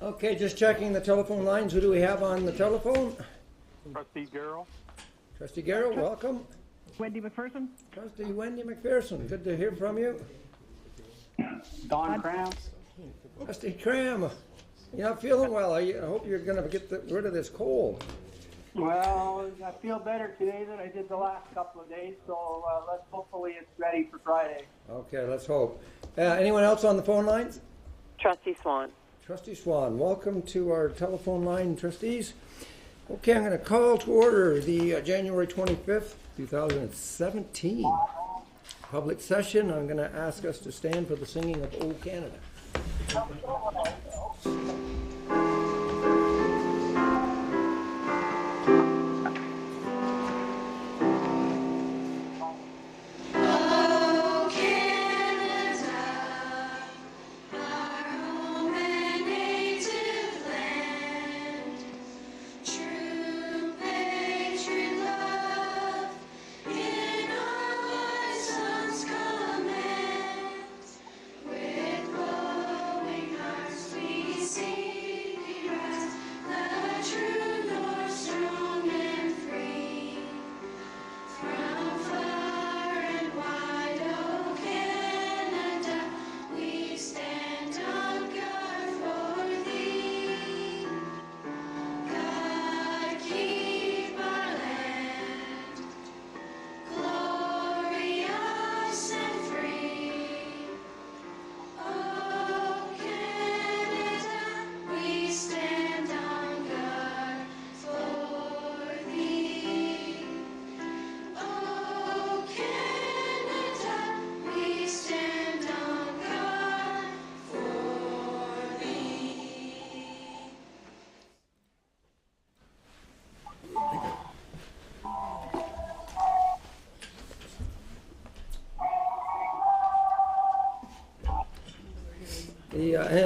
Okay, just checking the telephone lines. Who do we have on the telephone? Trustee Garrell. Trustee Garrell, welcome. Wendy McPherson. Trustee Wendy McPherson, good to hear from you. Don Cram. Trustee Cram, you're not feeling well. I hope you're going to get rid of this cold. Well, I feel better today than I did the last couple of days, so let's hopefully it's ready for Friday. Okay, let's hope. Anyone else on the phone lines? Trustee Swan. Trustee Swan, welcome to our telephone line, trustees. Okay, I'm going to call to order the January 25th, 2017 public session. I'm going to ask us to stand for the singing of O Canada.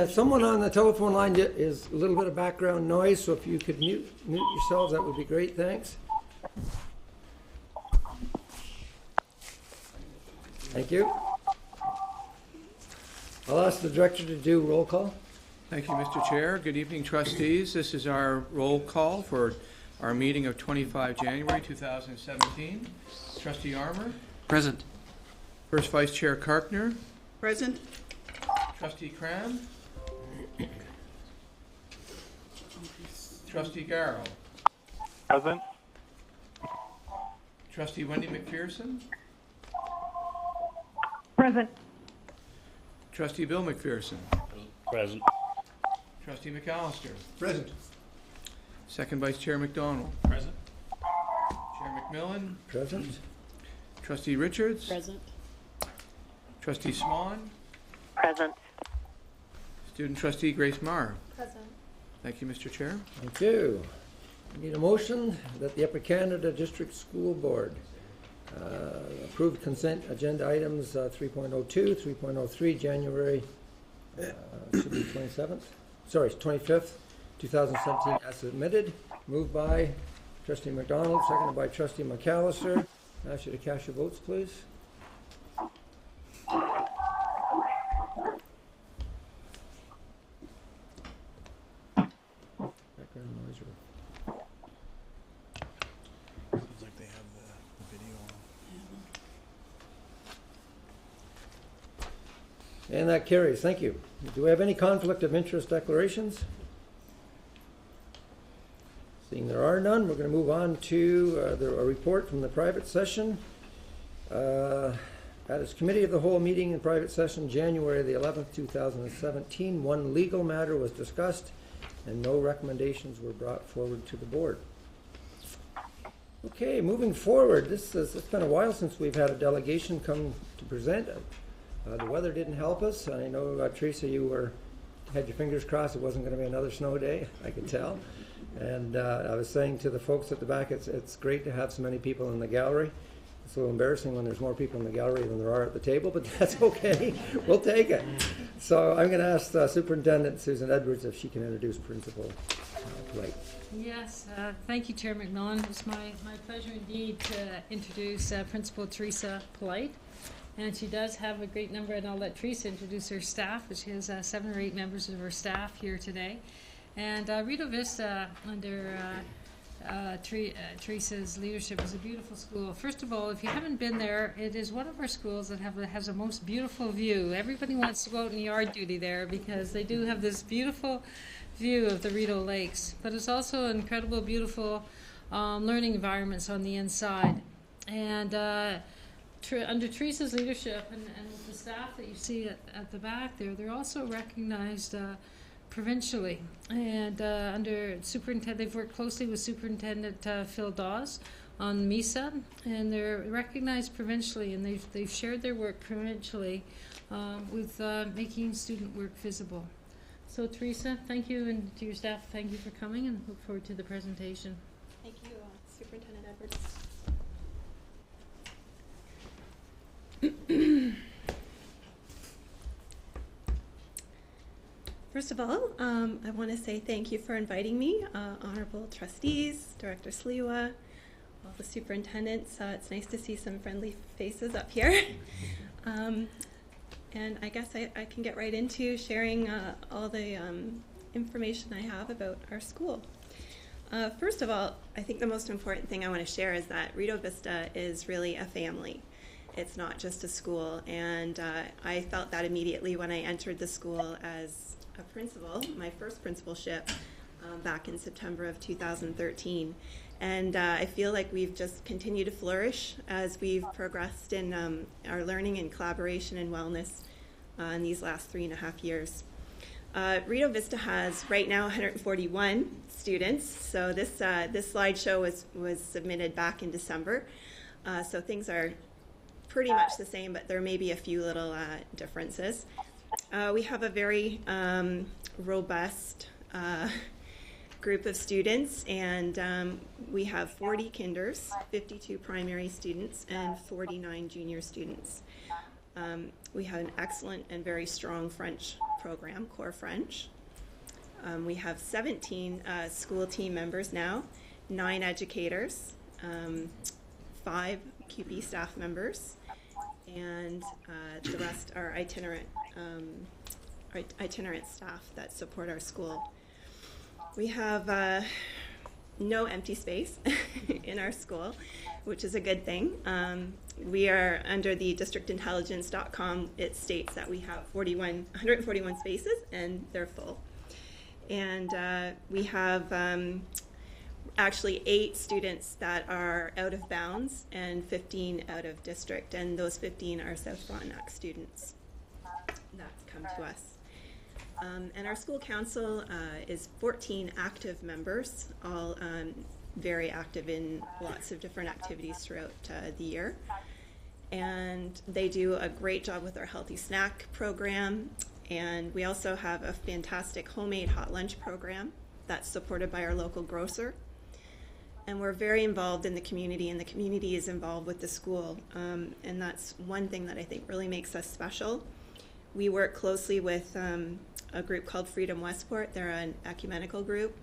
Someone on the telephone line is a little bit of background noise, so if you could mute yourselves, that would be great. Thanks. Thank you. I'll ask the director to do roll call. Thank you, Mr. Chair. Good evening, trustees. This is our roll call for our meeting of 25 January 2017. Trustee Armour. Present. First Vice Chair Karkner. Present. Trustee Cram. Trustee Garrell. Present. Trustee Wendy McPherson. Present. Trustee Bill McPherson. Present. Trustee McAllister. Present. Second Vice Chair McDonald. Present. Chair McMillan. Present. Trustee Richards. Present. Trustee Swan. Present. Student Trustee Grace Marr. Present. Thank you, Mr. Chair. Thank you. I need a motion that the Upper Canada District School Board approved consent agenda items 3.02, 3.03, January, should be 27th, sorry, 25th, 2017 as submitted. Moved by Trustee McDonald, seconded by Trustee McAllister. I ask you to cast your votes, please. Background noise. Sounds like they have the video on. And that carries. Thank you. Do we have any conflict of interest declarations? Seeing there are none, we're going to move on to a report from the private session. At its Committee of the Whole meeting in private session, January the 11th, 2017, one legal matter was discussed and no recommendations were brought forward to the board. Okay, moving forward, it's been a while since we've had a delegation come to present. The weather didn't help us. I know, Teresa, you had your fingers crossed it wasn't going to be another snow day, I could tell. And I was saying to the folks at the back, it's great to have so many people in the gallery. It's a little embarrassing when there's more people in the gallery than there are at the table, but that's okay. We'll take it. So I'm going to ask Superintendent Susan Edwards if she can introduce Principal Blake. Yes, thank you, Chair McMillan. It's my pleasure indeed to introduce Principal Teresa Polite. And she does have a great number, and I'll let Teresa introduce her staff, but she has 7 or 8 members of her staff here today. And Rito Vista, under Teresa's leadership, is a beautiful school. First of all, if you haven't been there, it is one of our schools that has a most beautiful view. Everybody wants to go out in yard duty there because they do have this beautiful view of the Rito Lakes. But it's also incredible, beautiful learning environments on the inside. And under Teresa's leadership and with the staff that you see at the back there, they're also recognized provincially. And under Superintendent, they've worked closely with Superintendent Phil Dawes on MISA, and they're recognized provincially, and they've shared their work provincially with making student work visible. So Teresa, thank you, and to your staff, thank you for coming, and look forward to the presentation. Thank you, Superintendent Edwards. First of all, I want to say thank you for inviting me, honorable trustees, Director Sliwa, all the superintendents. It's nice to see some friendly faces up here. And I guess I can get right into sharing all the information I have about our school. First of all, I think the most important thing I want to share is that Rito Vista is really a family. It's not just a school, and I felt that immediately when I entered the school as a principal, my first principalship back in September of 2013. And I feel like we've just continued to flourish as we've progressed in our learning and collaboration and wellness in these last 3.5 years. Rito Vista has right now 141 students. So this slideshow was submitted back in December. So things are pretty much the same, but there may be a few little differences. We have a very robust group of students, and we have 40 kinders, 52 primary students, and 49 junior students. We have an excellent and very strong French program, Core French. We have 17 school team members now, 9 educators, 5 QP staff members, and the rest are itinerant staff that support our school. We have no empty space in our school, which is a good thing. We are under the districtintelligence.com. It states that we have 141 spaces, and they're full. And we have actually 8 students that are out of bounds and 15 out of district, and those 15 are South Frontenac students that's come to us. And our school council is 14 active members, all very active in lots of different activities throughout the year. And they do a great job with our healthy snack program. And we also have a fantastic homemade hot lunch program that's supported by our local grocer. And we're very involved in the community, and the community is involved with the school. And that's one thing that I think really makes us special. We work closely with a group called Freedom Westport. They're an ecumenical group.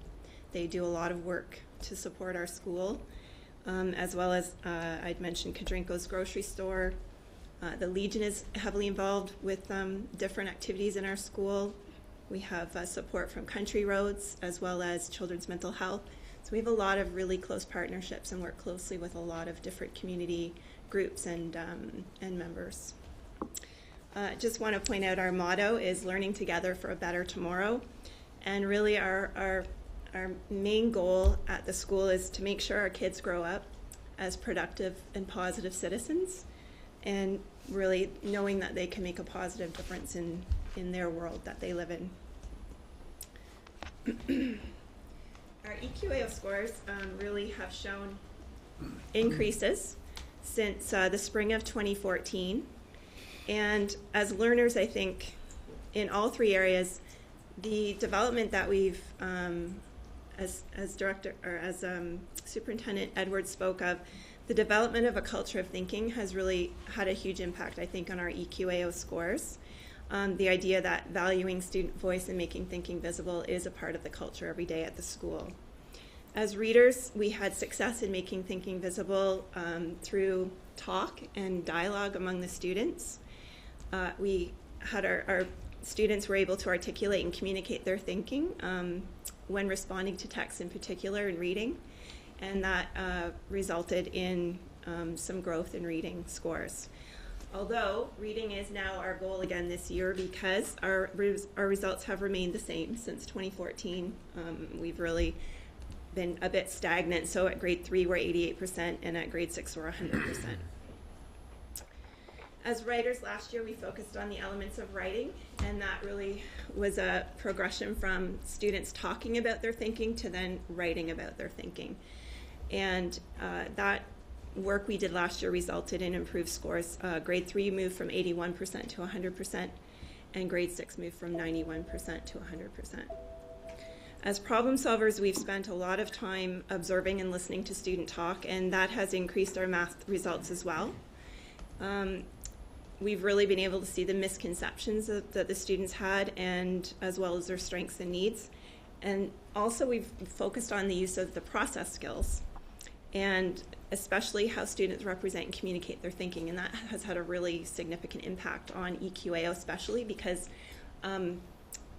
They do a lot of work to support our school, as well as I'd mentioned Kadrinko's grocery store. The Legion is heavily involved with different activities in our school. We have support from Country Roads, as well as Children's Mental Health. So we have a lot of really close partnerships and work closely with a lot of different community groups and members. Just want to point out our motto is learning together for a better tomorrow. And really our main goal at the school is to make sure our kids grow up as productive and positive citizens, and really knowing that they can make a positive difference in their world that they live in. Our EQAO scores really have shown increases since the spring of 2014. And as learners, I think in all 3 areas, the development that we've as director or as Superintendent Edwards spoke of, the development of a culture of thinking has really had a huge impact, I think, on our EQAO scores. The idea that valuing student voice and making thinking visible is a part of the culture every day at the school. As readers, we had success in making thinking visible through talk and dialogue among the students. We had our students were able to articulate and communicate their thinking when responding to text in particular and reading, and that resulted in some growth in reading scores. Although reading is now our goal again this year because our results have remained the same since 2014. We've really been a bit stagnant. So at grade 3 we're 88% and at grade 6 we're 100%. As writers last year we focused on the elements of writing, and that really was a progression from students talking about their thinking to then writing about their thinking. And that work we did last year resulted in improved scores. Grade 3 moved from 81% to 100%, and grade 6 moved from 91% to 100%. As problem solvers, we've spent a lot of time observing and listening to student talk, and that has increased our math results as well. We've really been able to see the misconceptions that the students had, and as well as their strengths and needs. And also we've focused on the use of the process skills, and especially how students represent and communicate their thinking, and that has had a really significant impact on EQAO, especially because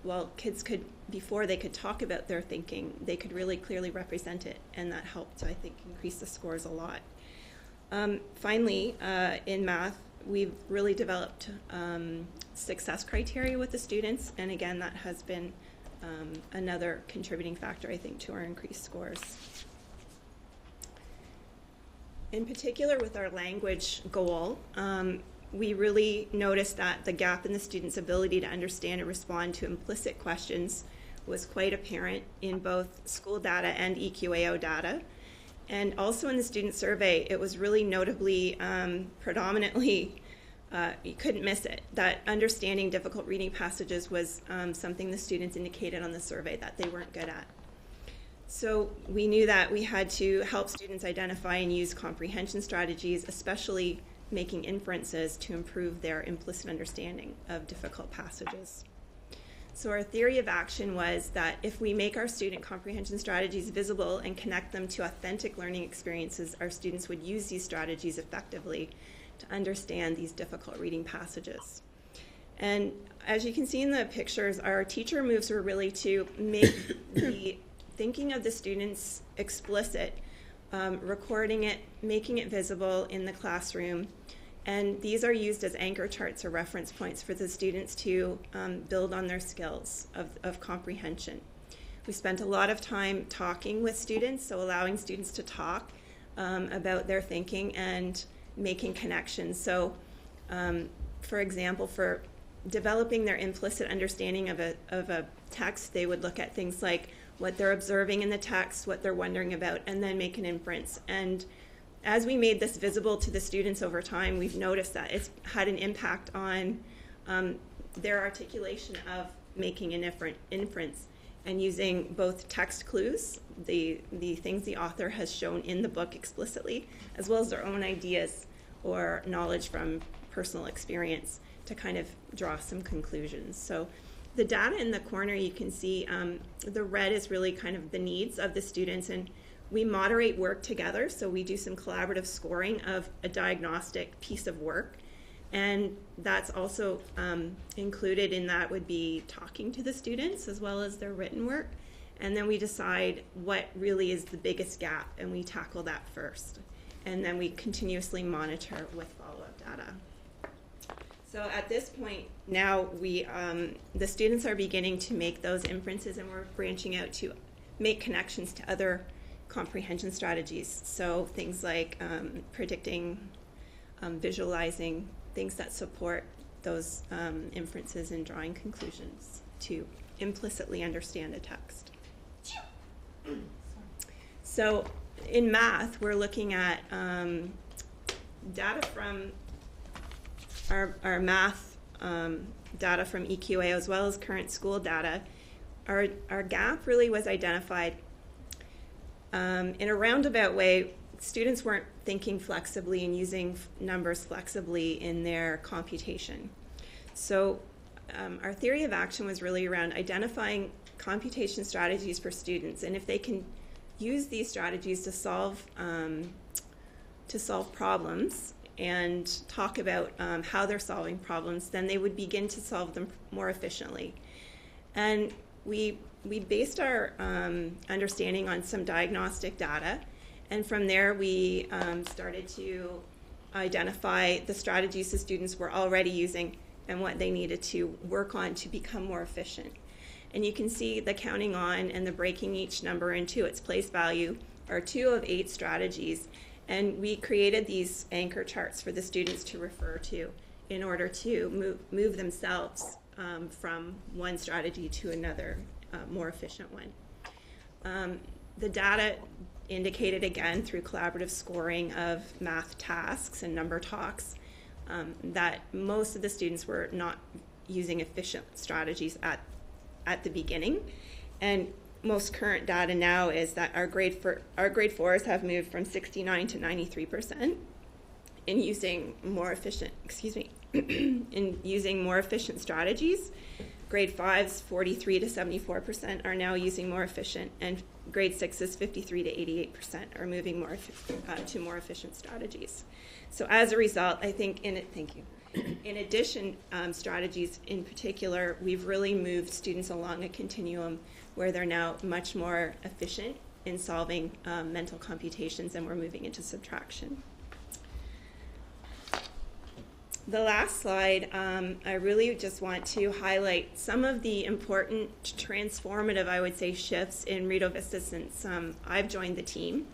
well, kids could, before they could talk about their thinking, they could really clearly represent it, and that helped, I think, increase the scores a lot. Finally, in math, we've really developed success criteria with the students, and again, that has been another contributing factor, I think, to our increased scores. In particular, with our language goal, we really noticed that the gap in the students' ability to understand and respond to implicit questions was quite apparent in both school data and EQAO data. And also in the student survey, it was really notably, predominantly, you couldn't miss it, that understanding difficult reading passages was something the students indicated on the survey that they weren't good at. So we knew that we had to help students identify and use comprehension strategies, especially making inferences to improve their implicit understanding of difficult passages. So our theory of action was that if we make our student comprehension strategies visible and connect them to authentic learning experiences, our students would use these strategies effectively to understand these difficult reading passages. And as you can see in the pictures, our teacher moves were really to make the thinking of the students explicit, recording it, making it visible in the classroom, and these are used as anchor charts or reference points for the students to build on their skills of comprehension. We spent a lot of time talking with students, so allowing students to talk about their thinking and making connections. So, for example, for developing their implicit understanding of a text, they would look at things like what they're observing in the text, what they're wondering about, and then make an inference. And as we made this visible to the students over time, we've noticed that it's had an impact on their articulation of making an inference and using both text clues, the things the author has shown in the book explicitly, as well as their own ideas or knowledge from personal experience to kind of draw some conclusions. So the data in the corner, you can see the red is really kind of the needs of the students, and we moderate work together, so we do some collaborative scoring of a diagnostic piece of work, and that's also included in that would be talking to the students as well as their written work, and then we decide what really is the biggest gap, and we tackle that first, and then we continuously monitor with follow-up data. So at this point now, the students are beginning to make those inferences, and we're branching out to make connections to other comprehension strategies. So things like predicting, visualizing, things that support those inferences and drawing conclusions to implicitly understand a text. So in math, we're looking at data from our math data from EQA as well as current school data. Our gap really was identified in a roundabout way, students weren't thinking flexibly and using numbers flexibly in their computation. So our theory of action was really around identifying computation strategies for students, and if they can use these strategies to solve problems and talk about how they're solving problems, then they would begin to solve them more efficiently. And we based our understanding on some diagnostic data, and from there we started to identify the strategies the students were already using and what they needed to work on to become more efficient. And you can see the counting on and the breaking each number into its place value are 2 of 8 strategies. And we created these anchor charts for the students to refer to in order to move themselves from one strategy to another, more efficient one. The data indicated again through collaborative scoring of math tasks and number talks that most of the students were not using efficient strategies at the beginning. And most current data now is that our grade 4s have moved from 69 to 93% in using more efficient, in using more efficient strategies. Grade 5s, 43 to 74% are now using more efficient, and grade 6s, 53 to 88% are moving more to more efficient strategies. So as a result, I think in addition, strategies in particular, we've really moved students along a continuum where they're now much more efficient in solving mental computations, and we're moving into subtraction. The last slide, I really just want to highlight some of the important transformative, I would say, shifts in Rideau Vista since I've joined the team,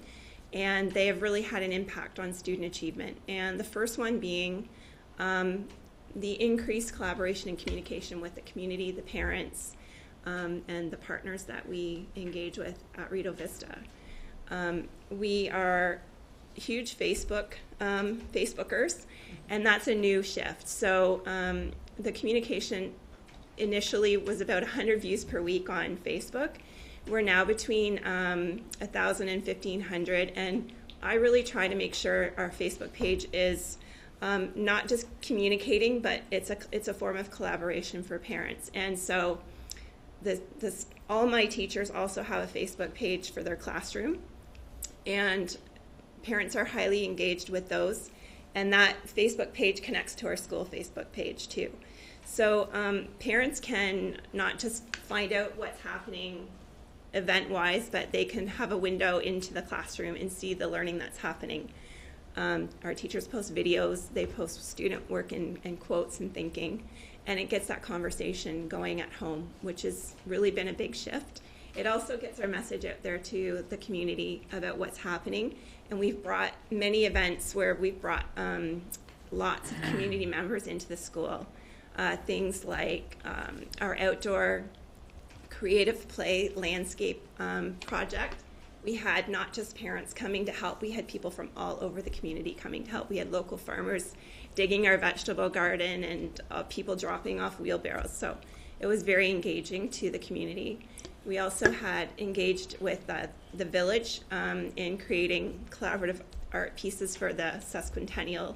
and they have really had an impact on student achievement. And the first one being the increased collaboration and communication with the community, the parents, and the partners that we engage with at Rideau Vista. We are huge Facebookers, and that's a new shift. So the communication initially was about 100 views per week on Facebook. We're now between 1,000 and 1,500, and I really try to make sure our Facebook page is not just communicating, but it's a form of collaboration for parents. And so all my teachers also have a Facebook page for their classroom, and parents are highly engaged with those, and that Facebook page connects to our school Facebook page too. So parents can not just find out what's happening event-wise, but they can have a window into the classroom and see the learning that's happening. Our teachers post videos, they post student work and quotes and thinking, and it gets that conversation going at home, which has really been a big shift. It also gets our message out there to the community about what's happening, and we've brought many events where we've brought lots of community members into the school. Things like our outdoor creative play landscape project. We had not just parents coming to help, we had people from all over the community coming to help. We had local farmers digging our vegetable garden and people dropping off wheelbarrows. So it was very engaging to the community. We also had engaged with the village in creating collaborative art pieces for the sesquicentennial,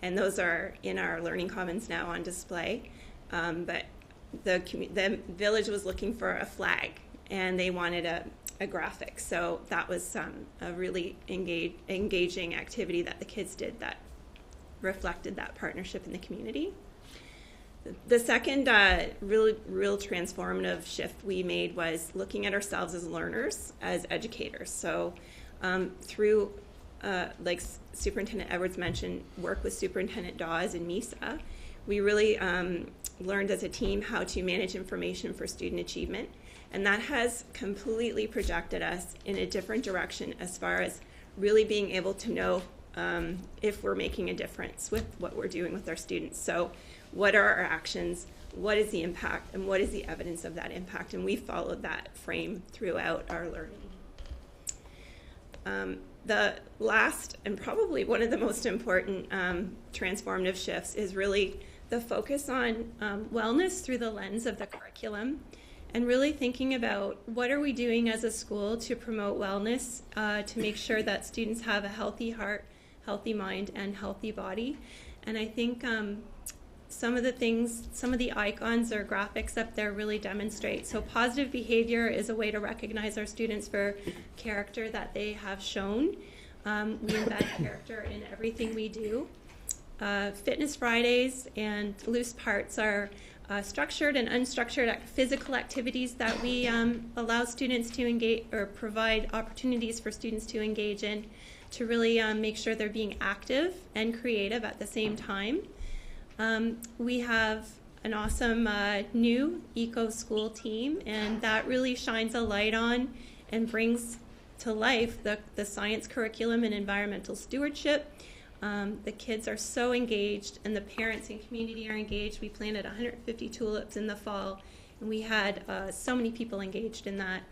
and those are in our Learning Commons now on display. But the village was looking for a flag, and they wanted a graphic. So that was a really engaging activity that the kids did that reflected that partnership in the community. The second real transformative shift we made was looking at ourselves as learners, as educators. So through, like Superintendent Edwards mentioned, work with Superintendent Dawes and MISA, we really learned as a team how to manage information for student achievement. And that has completely projected us in a different direction as far as really being able to know if we're making a difference with what we're doing with our students. So what are our actions, what is the impact, and what is the evidence of that impact? And we followed that frame throughout our learning. The last, and probably one of the most important transformative shifts, is really the focus on wellness through the lens of the curriculum and really thinking about what are we doing as a school to promote wellness, to make sure that students have a healthy heart, healthy mind, and healthy body. And I think some of the icons or graphics up there really demonstrate. So positive behavior is a way to recognize our students for character that they have shown. We embed character in everything we do. Fitness Fridays and Loose Parts are structured and unstructured physical activities that we allow students to engage, or provide opportunities for students to engage in, to really make sure they're being active and creative at the same time. We have an awesome new eco school team, and that really shines a light on and brings to life the science curriculum and environmental stewardship. The kids are so engaged, and the parents and community are engaged. We planted 150 tulips in the fall, and we had so many people engaged in that.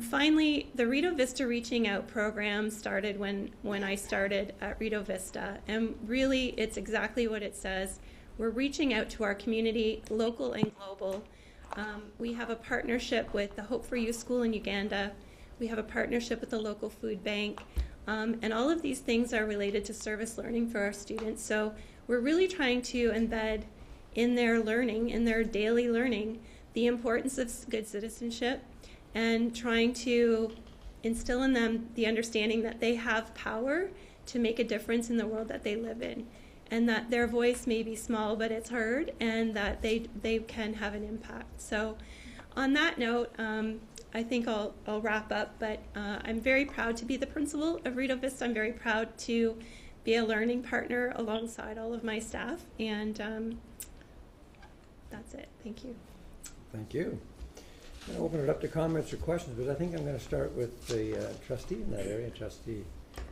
Finally, the Rito Vista Reaching Out program started when I started at Rito Vista, and really it's exactly what it says. We're reaching out to our community, local and global. We have a partnership with the Hope for You School in Uganda. We have a partnership with the local food bank, and all of these things are related to service learning for our students. So we're really trying to embed in their learning, in their daily learning, the importance of good citizenship, and trying to instill in them the understanding that they have power to make a difference in the world that they live in, and that their voice may be small, but it's heard, and that they can have an impact. So on that note, I think I'll wrap up, but I'm very proud to be the principal of Rito Vista. I'm very proud to be a learning partner alongside all of my staff, and that's it. Thank you. Thank you. I'm going to open it up to comments or questions, but I think I'm going to start with the trustee in that area, Trustee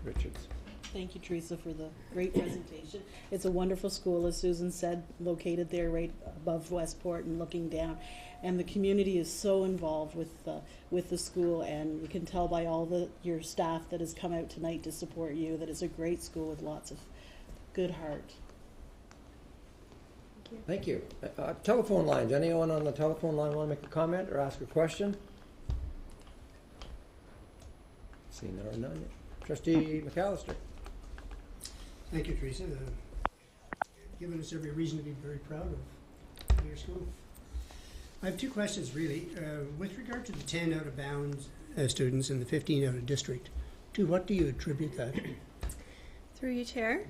Richards. Thank you, Teresa, for the great presentation. It's a wonderful school, as Susan said, located there right above Westport and looking down. And the community is so involved with the school, and you can tell by all your staff that has come out tonight to support you that it's a great school with lots of good heart. Thank you. Telephone lines. Anyone on the telephone line want to make a comment or ask a question? Seeing there are none. Trustee McAllister. Thank you, Teresa. Given us every reason to be very proud of your school. I have two questions, really. With regard to the 10 out of bounds students and the 15 out of district, to what do you attribute that? Through you, Chair.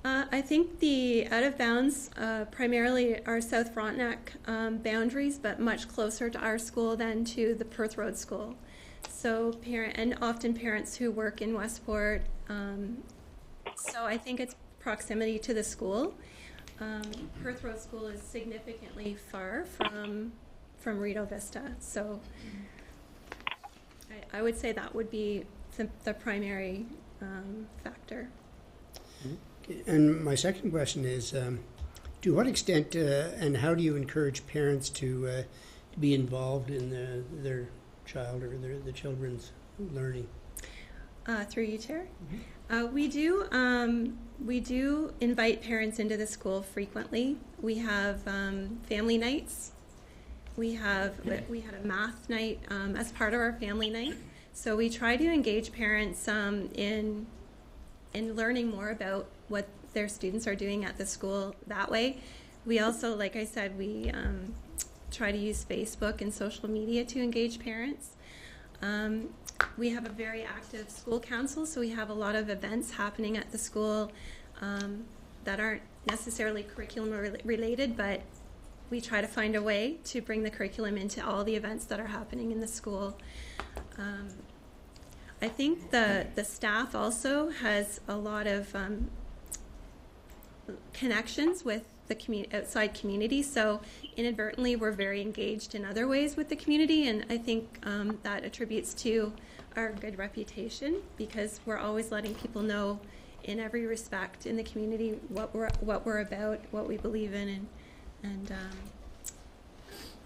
I think the out of bounds primarily are South Frontenac boundaries, but much closer to our school than to the Perth Road School. So often parents who work in Westport. So I think it's proximity to the school. Perth Road School is significantly far from Rito Vista. So I would say that would be the primary factor. And my second question is, to what extent and how do you encourage parents to be involved in their child or the children's learning? Through you, Chair. We do invite parents into the school frequently. We have family nights. We had a math night as part of our family night. So we try to engage parents in learning more about what their students are doing at the school that way. We also, like I said, we try to use Facebook and social media to engage parents. We have a very active school council, so we have a lot of events happening at the school that aren't necessarily curriculum related, but we try to find a way to bring the curriculum into all the events that are happening in the school. I think the staff also has a lot of connections with the outside community, so inadvertently we're very engaged in other ways with the community, and I think that attributes to our good reputation, because we're always letting people know in every respect in the community what we're about, what we believe in, and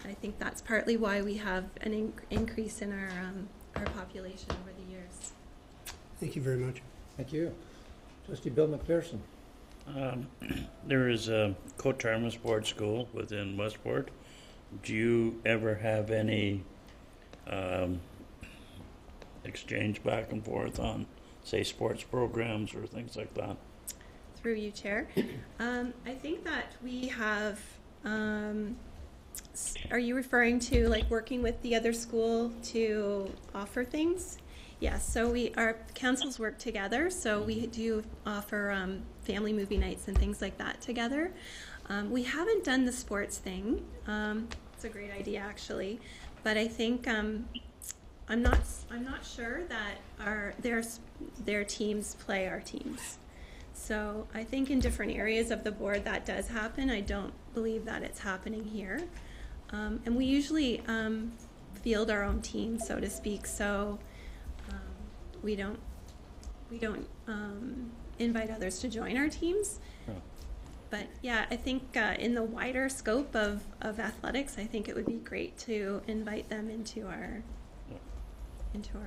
I think that's partly why we have an increase in our population over the years. Thank you very much. Thank you. Trustee Bill McPherson. There is a coterminous board school within Westport, do you ever have any exchange back and forth on, say, sports programs or things like that? Through you, Chair. I think that we have, are you referring to like working with the other school to offer things? Yes, so our councils work together, so we do offer family movie nights and things like that together. We haven't done the sports thing. It's a great idea, actually, but I think I'm not sure that their teams play our teams. So I think in different areas of the board that does happen. I don't believe that it's happening here, and we usually field our own team, so to speak. So we don't invite others to join our teams. Oh. But yeah, I think in the wider scope of athletics, I think it would be great to invite them into our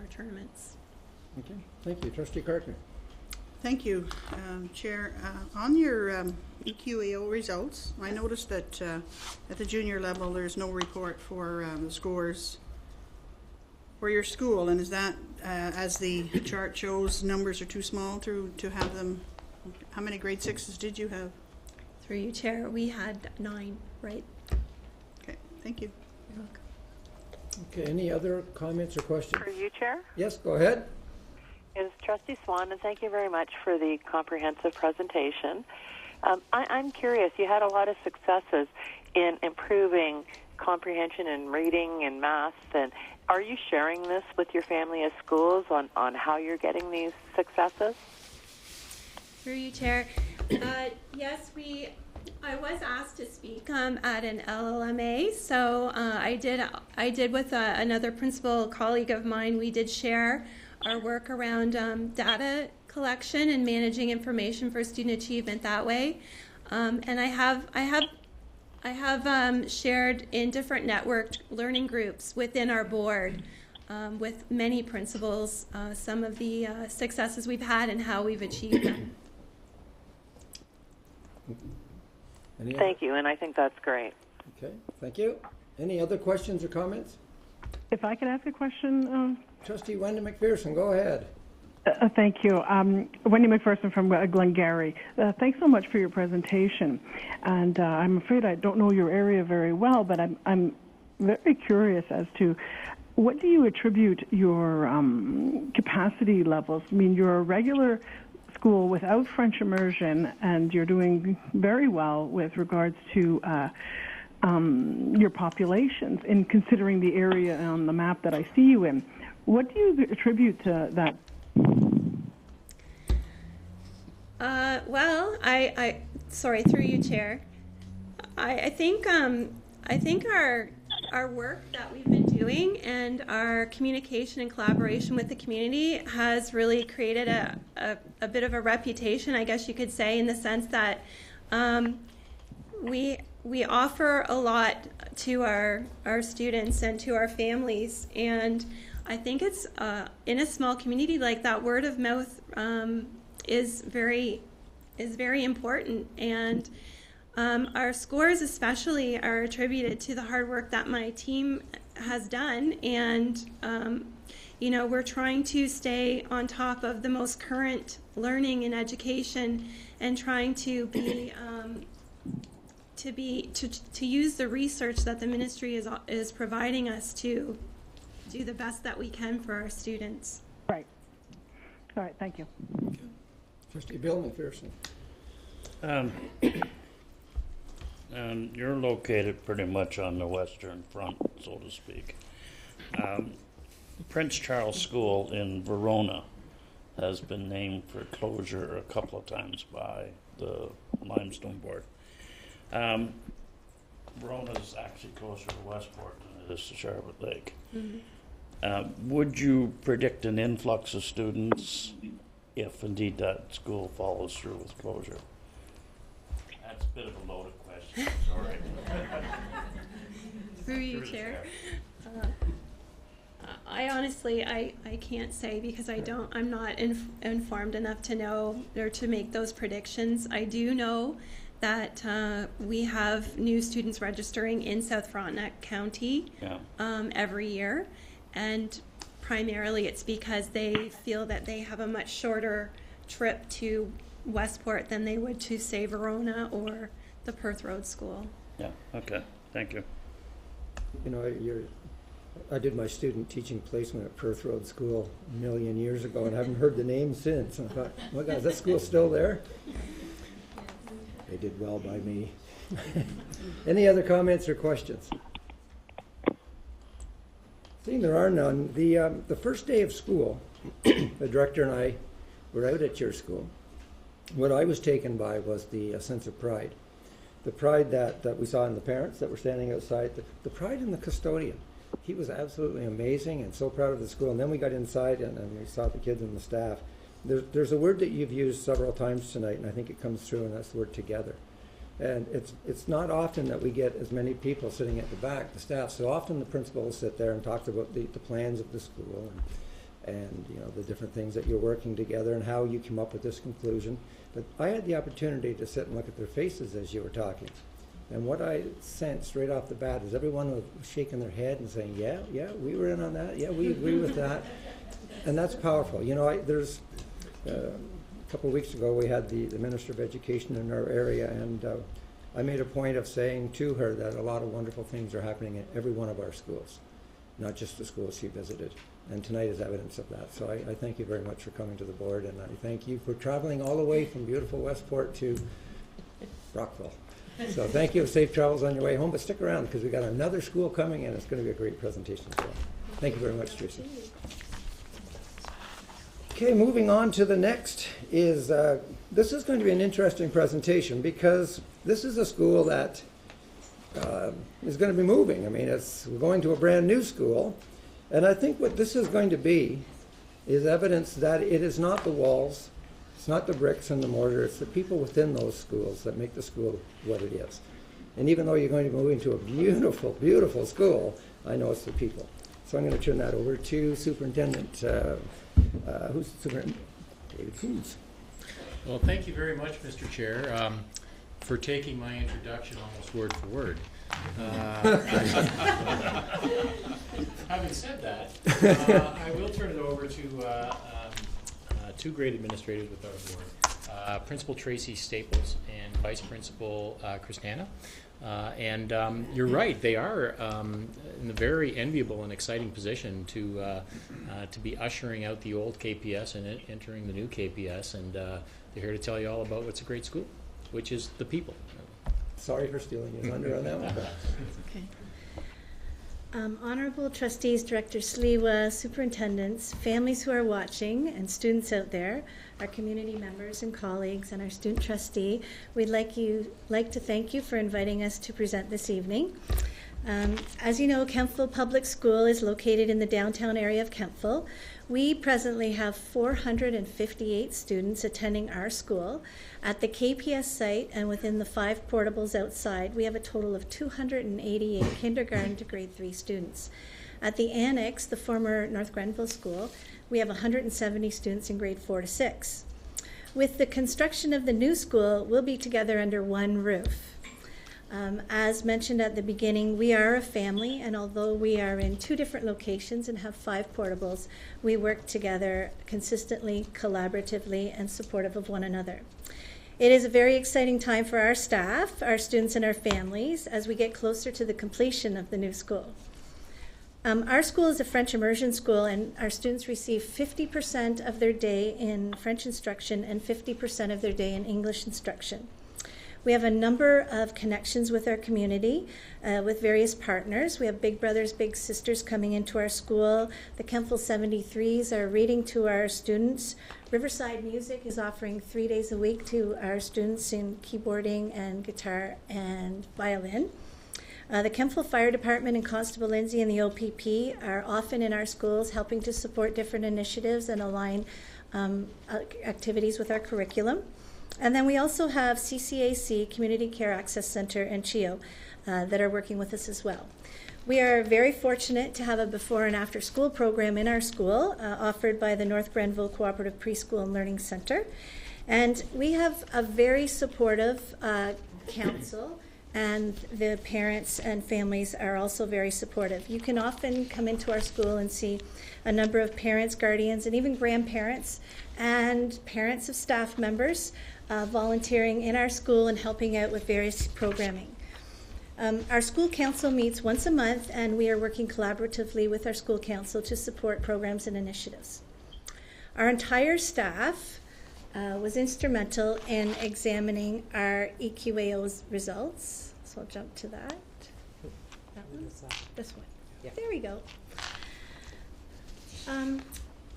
tournaments. Okay, thank you. Trustee Carter. Thank you, Chair. On your EQAO results, I noticed that at the junior level there's no report for the scores for your school, and is that, as the chart shows, numbers are too small to have them? How many grade 6s did you have? Through you, Chair, we had 9, right? Okay, thank you. You're welcome. Okay, any other comments or questions? For you, Chair, Yes, go ahead. is Trustee Swan, and thank you very much for the comprehensive presentation. I'm curious, you had a lot of successes in improving comprehension in reading and math, and are you sharing this with your family as schools on how you're getting these successes? Through you, Chair. Yes, I was asked to speak at an LLMA, so I did with another principal colleague of mine. We did share our work around data collection and managing information for student achievement that way. And I have shared in different networked learning groups within our board with many principals some of the successes we've had and how we've achieved them. Thank you, and I think that's great. Okay, thank you. Any other questions or comments? If I could ask a question. Trustee Wendy McPherson, go ahead. Thank you. Wendy McPherson from Glengarry. Thanks so much for your presentation. And I'm afraid I don't know your area very well, but I'm very curious as to what do you attribute your capacity levels? I mean, you're a regular school without French immersion, and you're doing very well with regards to your populations, in considering the area on the map that I see you in. What do you attribute to that? Well, sorry, through you, Chair. I think our work that we've been doing and our communication and collaboration with the community has really created a bit of a reputation, I guess you could say, in the sense that we offer a lot to our students and to our families, and I think it's in a small community like that, word of mouth is very important, and our scores especially are attributed to the hard work that my team has done, and we're trying to stay on top of the most current learning and education, and trying to to use the research that the ministry is providing us to do the best that we can for our students. Right. All right, thank you. Okay. Trustee Bill McPherson. And you're located pretty much on the western front, so to speak. Prince Charles School in Verona has been named for closure a couple of times by the Limestone Board. Verona is actually closer to Westport than it is to Charlotte Lake. Mm-hmm. Would you predict an influx of students if indeed that school follows through with closure? That's a bit of a loaded question, sorry. Through you, Chair. I honestly, I can't say, because I'm not informed enough to know or to make those predictions. I do know that we have new students registering in South Frontenac County every year, and primarily it's because they feel that they have a much shorter trip to Westport than they would to, say, Verona or the Perth Road School. Yeah, okay, thank you. You know, I did my student teaching placement at Perth Road School a million years ago, and I haven't heard the name since. And I thought, oh my God, is that school still there? They did well by me. Any other comments or questions? Seeing there are none, the first day of school, the director and I were out at your school. What I was taken by was the sense of pride. The pride that we saw in the parents that were standing outside, the pride in the custodian. He was absolutely amazing and so proud of the school. And then we got inside and we saw the kids and the staff. There's a word that you've used several times tonight, and I think it comes through, and that's the word together. And it's not often that we get as many people sitting at the back, the staff. So often the principal will sit there and talk about the plans of the school and you know, the different things that you're working together and how you came up with this conclusion. But I had the opportunity to sit and look at their faces as you were talking. And what I sensed right off the bat is everyone was shaking their head and saying, yeah, we were in on that. Yeah, we agree with that. And that's powerful. You know, there's a couple of weeks ago we had the Minister of Education in our area, and I made a point of saying to her that a lot of wonderful things are happening at every one of our schools, not just the schools she visited. And tonight is evidence of that. So I thank you very much for coming to the board, and I thank you for traveling all the way from beautiful Westport to Rockville. So thank you. Safe travels on your way home, but stick around because we've got another school coming, and it's going to be a great presentation as well. Thank you very much, Teresa. Okay, moving on to the next is, this is going to be an interesting presentation because this is a school that is going to be moving. I mean, we're going to a brand new school, and I think what this is going to be is evidence that it is not the walls, it's not the bricks and the mortar, it's the people within those schools that make the school what it is. And even though you're going to be moving to a beautiful, beautiful school, I know it's the people. So I'm going to turn that over to Superintendent, who's the Superintendent? David Coons. Well, thank you very much, Mr. Chair, for taking my introduction almost word for word. Having said that, I will turn it over to two great administrators with our board, Principal Tracy Staples and Vice Principal Christana. You're right, they are in a very enviable and exciting position to be ushering out the old KPS and entering the new KPS, and they're here to tell you all about what's a great school, which is the people. Sorry for stealing your thunder on that one. Okay. Honorable trustees, Director Sliwa, superintendents, families who are watching, and students out there, our community members and colleagues, and our student trustee, we'd like to thank you for inviting us to present this evening. As you know, Kemptville Public School is located in the downtown area of Kemptville. We presently have 458 students attending our school. At the KPS site and within the 5 portables outside, we have a total of 288 kindergarten to grade 3 students. At the annex, the former North Grenville School, we have 170 students in grade 4 to 6. With the construction of the new school, we'll be together under one roof. As mentioned at the beginning, we are a family, and although we are in 2 different locations and have 5 portables, we work together consistently, collaboratively, and supportive of one another. It is a very exciting time for our staff, our students, and our families as we get closer to the completion of the new school. Our school is a French immersion school, and our students receive 50% of their day in French instruction and 50% of their day in English instruction. We have a number of connections with our community, with various partners. We have Big Brothers, Big Sisters coming into our school. The Kemptville 73s are reading to our students. Riverside Music is offering 3 days a week to our students in keyboarding and guitar and violin. The Kemptville Fire Department and Constable Lindsay and the OPP are often in our schools helping to support different initiatives and align activities with our curriculum. And then we also have CCAC, Community Care Access Center, and CHIO that are working with us as well. We are very fortunate to have a before and after school program in our school offered by the North Grenville Cooperative Preschool and Learning Center. And we have a very supportive council, and the parents and families are also very supportive. You can often come into our school and see a number of parents, guardians, and even grandparents and parents of staff members volunteering in our school and helping out with various programming. Our school council meets once a month, and we are working collaboratively with our school council to support programs and initiatives. Our entire staff was instrumental in examining our EQAO's results. So I'll jump to that. That one? This one. Yeah. There we go.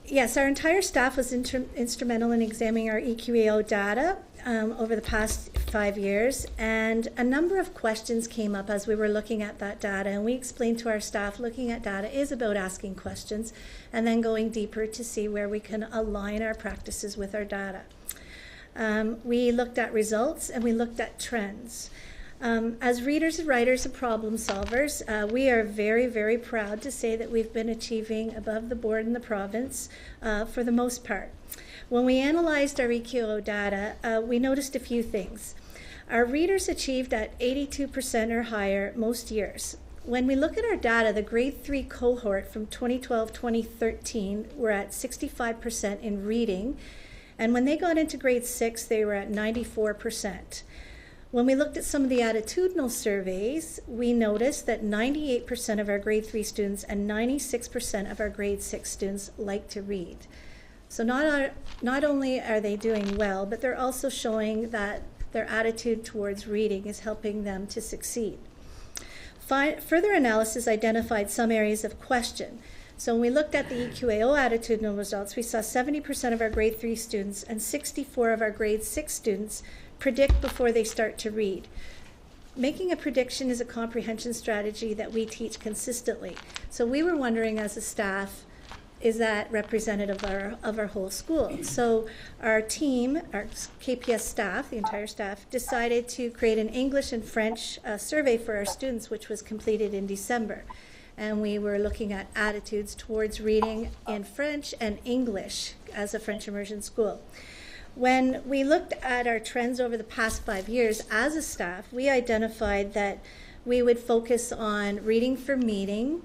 Yes, our entire staff was instrumental in examining our EQAO data over the past 5 years, and a number of questions came up as we were looking at that data, and we explained to our staff looking at data is about asking questions and then going deeper to see where we can align our practices with our data. We looked at results and we looked at trends. As readers, writers, and problem solvers, we are very, very proud to say that we've been achieving above the board in the province for the most part. When we analyzed our EQO data, we noticed a few things. Our readers achieved at 82% or higher most years. When we look at our data, the grade 3 cohort from 2012-2013 were at 65% in reading, and when they got into grade 6, they were at 94%. When we looked at some of the attitudinal surveys, we noticed that 98% of our grade 3 students and 96% of our grade 6 students like to read. So not only are they doing well, but they're also showing that their attitude towards reading is helping them to succeed. Further analysis identified some areas of question. So when we looked at the EQAO attitudinal results, we saw 70% of our grade 3 students and 64% of our grade 6 students predict before they start to read. Making a prediction is a comprehension strategy that we teach consistently. So we were wondering as a staff, is that representative of our whole school? So our team, our KPS staff, the entire staff, decided to create an English and French survey for our students, which was completed in December. And we were looking at attitudes towards reading in French and English as a French immersion school. When we looked at our trends over the past 5 years as a staff, we identified that we would focus on reading for meaning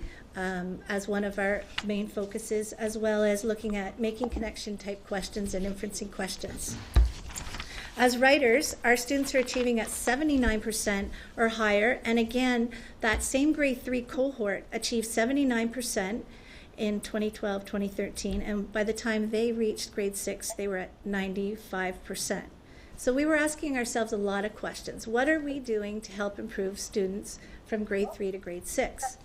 as one of our main focuses, as well as looking at making connection type questions and inferencing questions. As writers, our students are achieving at 79% or higher, and again, that same grade 3 cohort achieved 79% in 2012-2013, and by the time they reached grade 6, they were at 95%. So we were asking ourselves a lot of questions. What are we doing to help improve students from grade 3 to grade 6?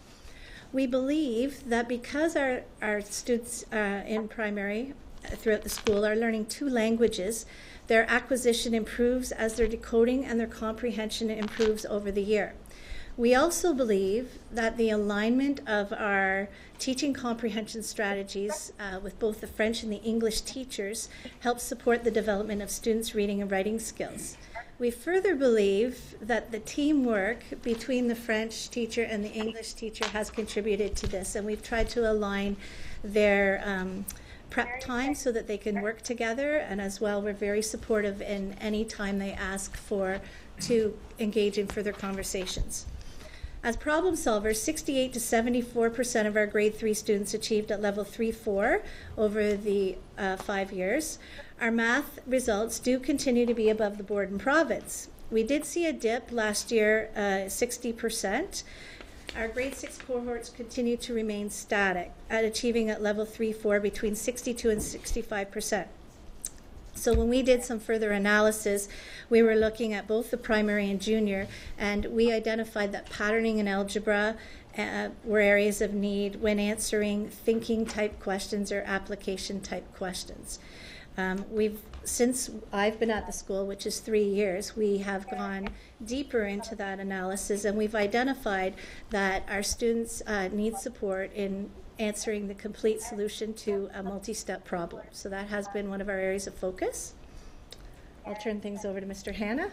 We believe that because our students in primary throughout the school are learning 2 languages, their acquisition improves as their decoding and their comprehension improves over the year. We also believe that the alignment of our teaching comprehension strategies with both the French and the English teachers helps support the development of students' reading and writing skills. We further believe that the teamwork between the French teacher and the English teacher has contributed to this, and we've tried to align their prep time so that they can work together, and as well we're very supportive in any time they ask for to engage in further conversations. As problem solvers, 68 to 74% of our grade 3 students achieved at level 3-4 over the 5 years. Our math results do continue to be above the board in province. We did see a dip last year, 60%. Our grade 6 cohorts continue to remain static at achieving at level 3-4 between 62 and 65%. So when we did some further analysis, we were looking at both the primary and junior, and we identified that patterning and algebra were areas of need when answering thinking type questions or application type questions. Since I've been at the school, which is 3 years, we have gone deeper into that analysis, and we've identified that our students need support in answering the complete solution to a multi-step problem. So that has been one of our areas of focus. I'll turn things over to Mr. Hanna.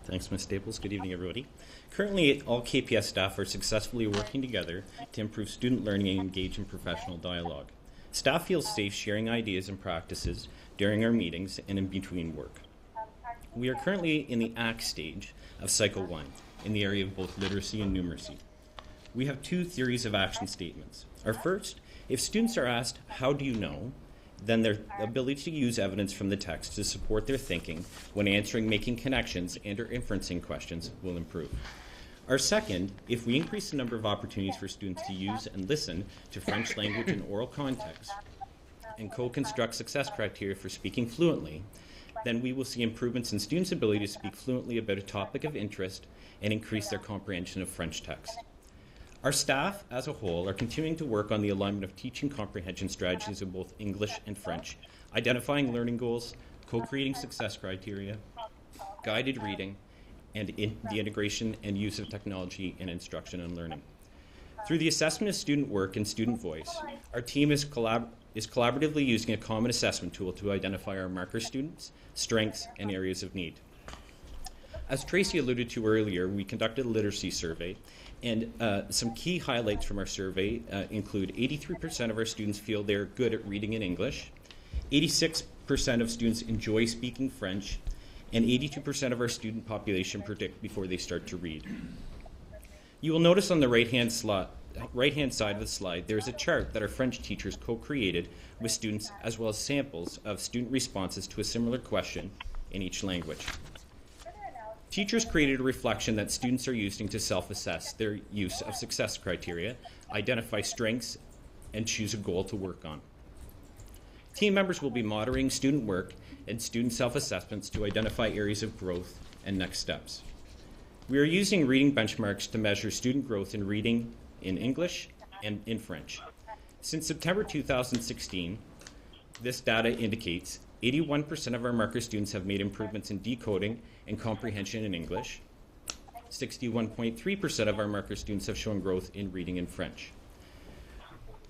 Thanks, Ms. Staples. Good evening, everybody. Currently, all KPS staff are successfully working together to improve student learning and engage in professional dialogue. Staff feels safe sharing ideas and practices during our meetings and in between work. We are currently in the ACT stage of Cycle 1 in the area of both literacy and numeracy. We have 2 theories of action statements. Our first, if students are asked, how do you know? Then their ability to use evidence from the text to support their thinking when answering, making connections, and or inferencing questions will improve. Our second, if we increase the number of opportunities for students to use and listen to French language in oral context and co-construct success criteria for speaking fluently, then we will see improvements in students' ability to speak fluently about a topic of interest and increase their comprehension of French text. Our staff, as a whole, are continuing to work on the alignment of teaching comprehension strategies in both English and French, identifying learning goals, co-creating success criteria, guided reading, and the integration and use of technology in instruction and learning. Through the assessment of student work and student voice, our team is collaboratively using a common assessment tool to identify our marker students, strengths, and areas of need. As Tracy alluded to earlier, we conducted a literacy survey, and some key highlights from our survey include 83% of our students feel they're good at reading in English, 86% of students enjoy speaking French, and 82% of our student population predict before they start to read. You will notice on the right-hand side of the slide, there is a chart that our French teachers co-created with students, as well as samples of student responses to a similar question in each language. Teachers created a reflection that students are using to self-assess their use of success criteria, identify strengths, and choose a goal to work on. Team members will be monitoring student work and student self-assessments to identify areas of growth and next steps. We are using reading benchmarks to measure student growth in reading in English and in French. Since September 2016, this data indicates 81% of our marker students have made improvements in decoding and comprehension in English. 61.3% of our marker students have shown growth in reading in French.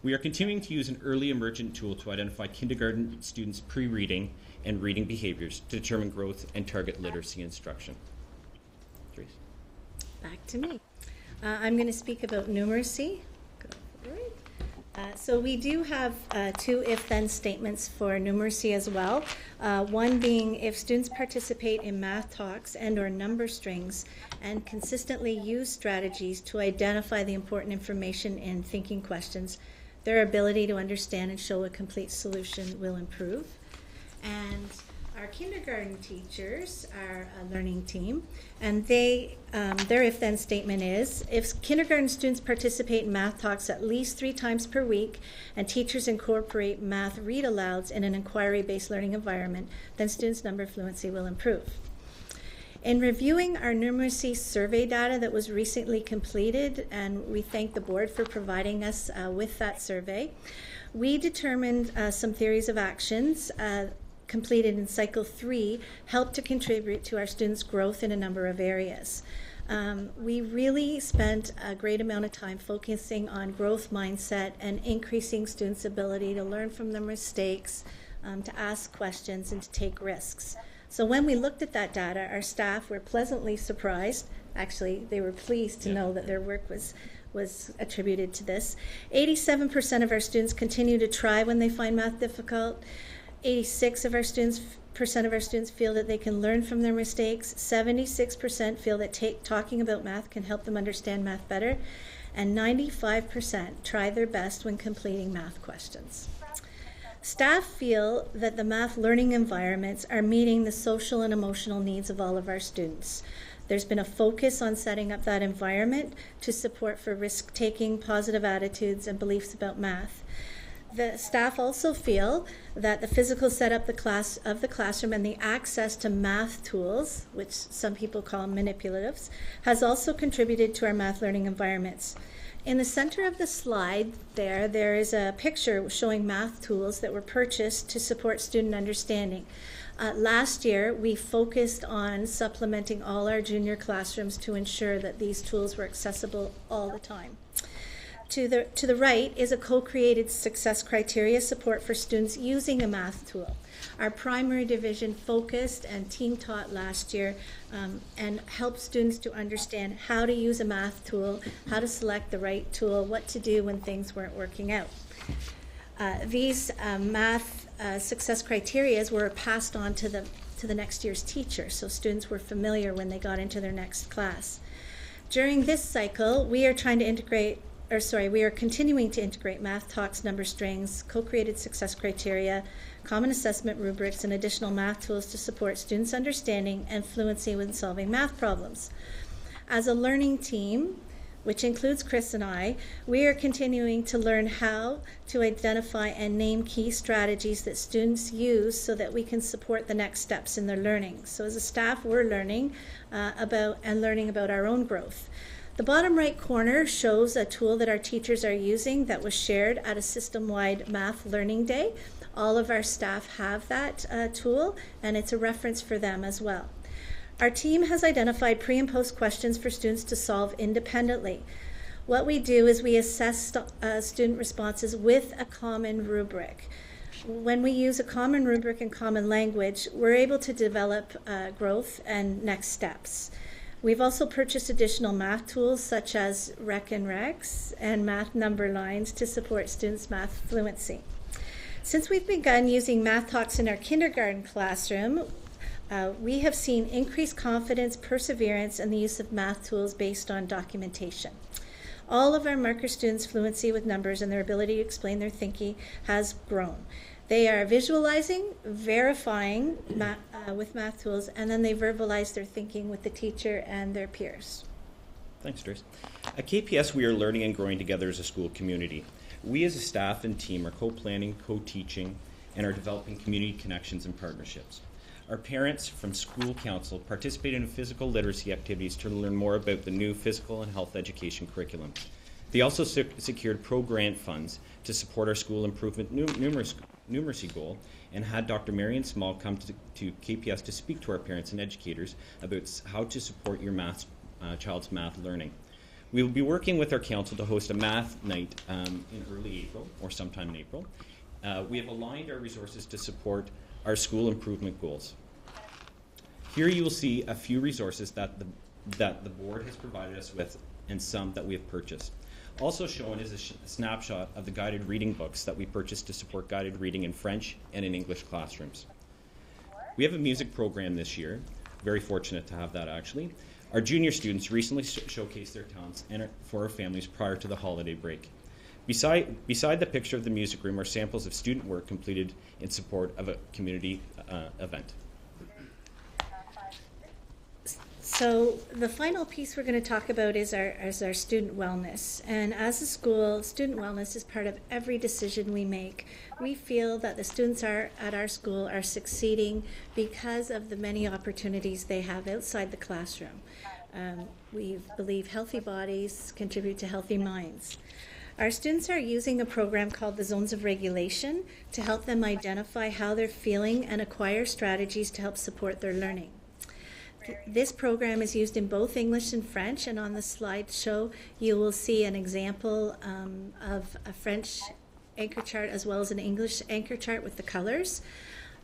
We are continuing to use an early emergent tool to identify kindergarten students' pre-reading and reading behaviors to determine growth and target literacy instruction. Trace. Back to me. I'm going to speak about numeracy. So we do have 2 if-then statements for numeracy as well. One being if students participate in math talks and or number strings and consistently use strategies to identify the important information in thinking questions, their ability to understand and show a complete solution will improve. And our kindergarten teachers are a learning team, and their if-then statement is, if kindergarten students participate in math talks at least 3 times per week and teachers incorporate math read-alouds in an inquiry-based learning environment, then students' number fluency will improve. In reviewing our numeracy survey data that was recently completed, and we thank the board for providing us with that survey, we determined some theories of actions completed in Cycle 3 help to contribute to our students' growth in a number of areas. We really spent a great amount of time focusing on growth mindset and increasing students' ability to learn from their mistakes, to ask questions, and to take risks. So when we looked at that data, our staff were pleasantly surprised. Actually, they were pleased to know that their work was attributed to this. 87% of our students continue to try when they find math difficult. 86% of our students feel that they can learn from their mistakes. 76% feel that talking about math can help them understand math better. And 95% try their best when completing math questions. Staff feel that the math learning environments are meeting the social and emotional needs of all of our students. There's been a focus on setting up that environment to support for risk-taking, positive attitudes, and beliefs about math. The staff also feel that the physical setup of the classroom and the access to math tools, which some people call manipulatives, has also contributed to our math learning environments. In the center of the slide there is a picture showing math tools that were purchased to support student understanding. Last year, we focused on supplementing all our junior classrooms to ensure that these tools were accessible all the time. To the right is a co-created success criteria support for students using a math tool. Our primary division focused and team taught last year and helped students to understand how to use a math tool, how to select the right tool, what to do when things weren't working out. These math success criteria were passed on to the next year's teacher, so students were familiar when they got into their next class. During this cycle, we are continuing to integrate Math Talks, number strings, co-created success criteria, common assessment rubrics, and additional math tools to support students' understanding and fluency when solving math problems. As a learning team, which includes Chris and I, we are continuing to learn how to identify and name key strategies that students use so that we can support the next steps in their learning. So as a staff, we're learning about our own growth. The bottom right corner shows a tool that our teachers are using that was shared at a system-wide math learning day. All of our staff have that tool, and it's a reference for them as well. Our team has identified pre- and post questions for students to solve independently. What we do is we assess student responses with a common rubric. When we use a common rubric and common language, we're able to develop growth and next steps. We've also purchased additional math tools such as Rec and Rex and math number lines to support students' math fluency. Since we've begun using Math Talks in our kindergarten classroom, we have seen increased confidence, perseverance, and the use of math tools based on documentation. All of our marker students' fluency with numbers and their ability to explain their thinking has grown. They are visualizing, verifying with math tools, and then they verbalize their thinking with the teacher and their peers. Thanks, Trace. At KPS, we are learning and growing together as a school community. We as a staff and team are co-planning, co-teaching, and are developing community connections and partnerships. Our parents from school council participate in physical literacy activities to learn more about the new physical and health education curriculum. They also secured pro-grant funds to support our school improvement numeracy goal and had Dr. Marion Small come to KPS to speak to our parents and educators about how to support your child's math learning. We will be working with our council to host a math night in early April or sometime in April. We have aligned our resources to support our school improvement goals. Here you will see a few resources that the board has provided us with and some that we have purchased. Also shown is a snapshot of the guided reading books that we purchased to support guided reading in French and in English classrooms. We have a music program this year. Very fortunate to have that, actually. Our junior students recently showcased their talents for our families prior to the holiday break. Beside the picture of the music room are samples of student work completed in support of a community event. So the final piece we're going to talk about is our student wellness. And as a school, student wellness is part of every decision we make. We feel that the students at our school are succeeding because of the many opportunities they have outside the classroom. We believe healthy bodies contribute to healthy minds. Our students are using a program called the Zones of Regulation to help them identify how they're feeling and acquire strategies to help support their learning. This program is used in both English and French, and on the slideshow you will see an example of a French anchor chart as well as an English anchor chart with the colors.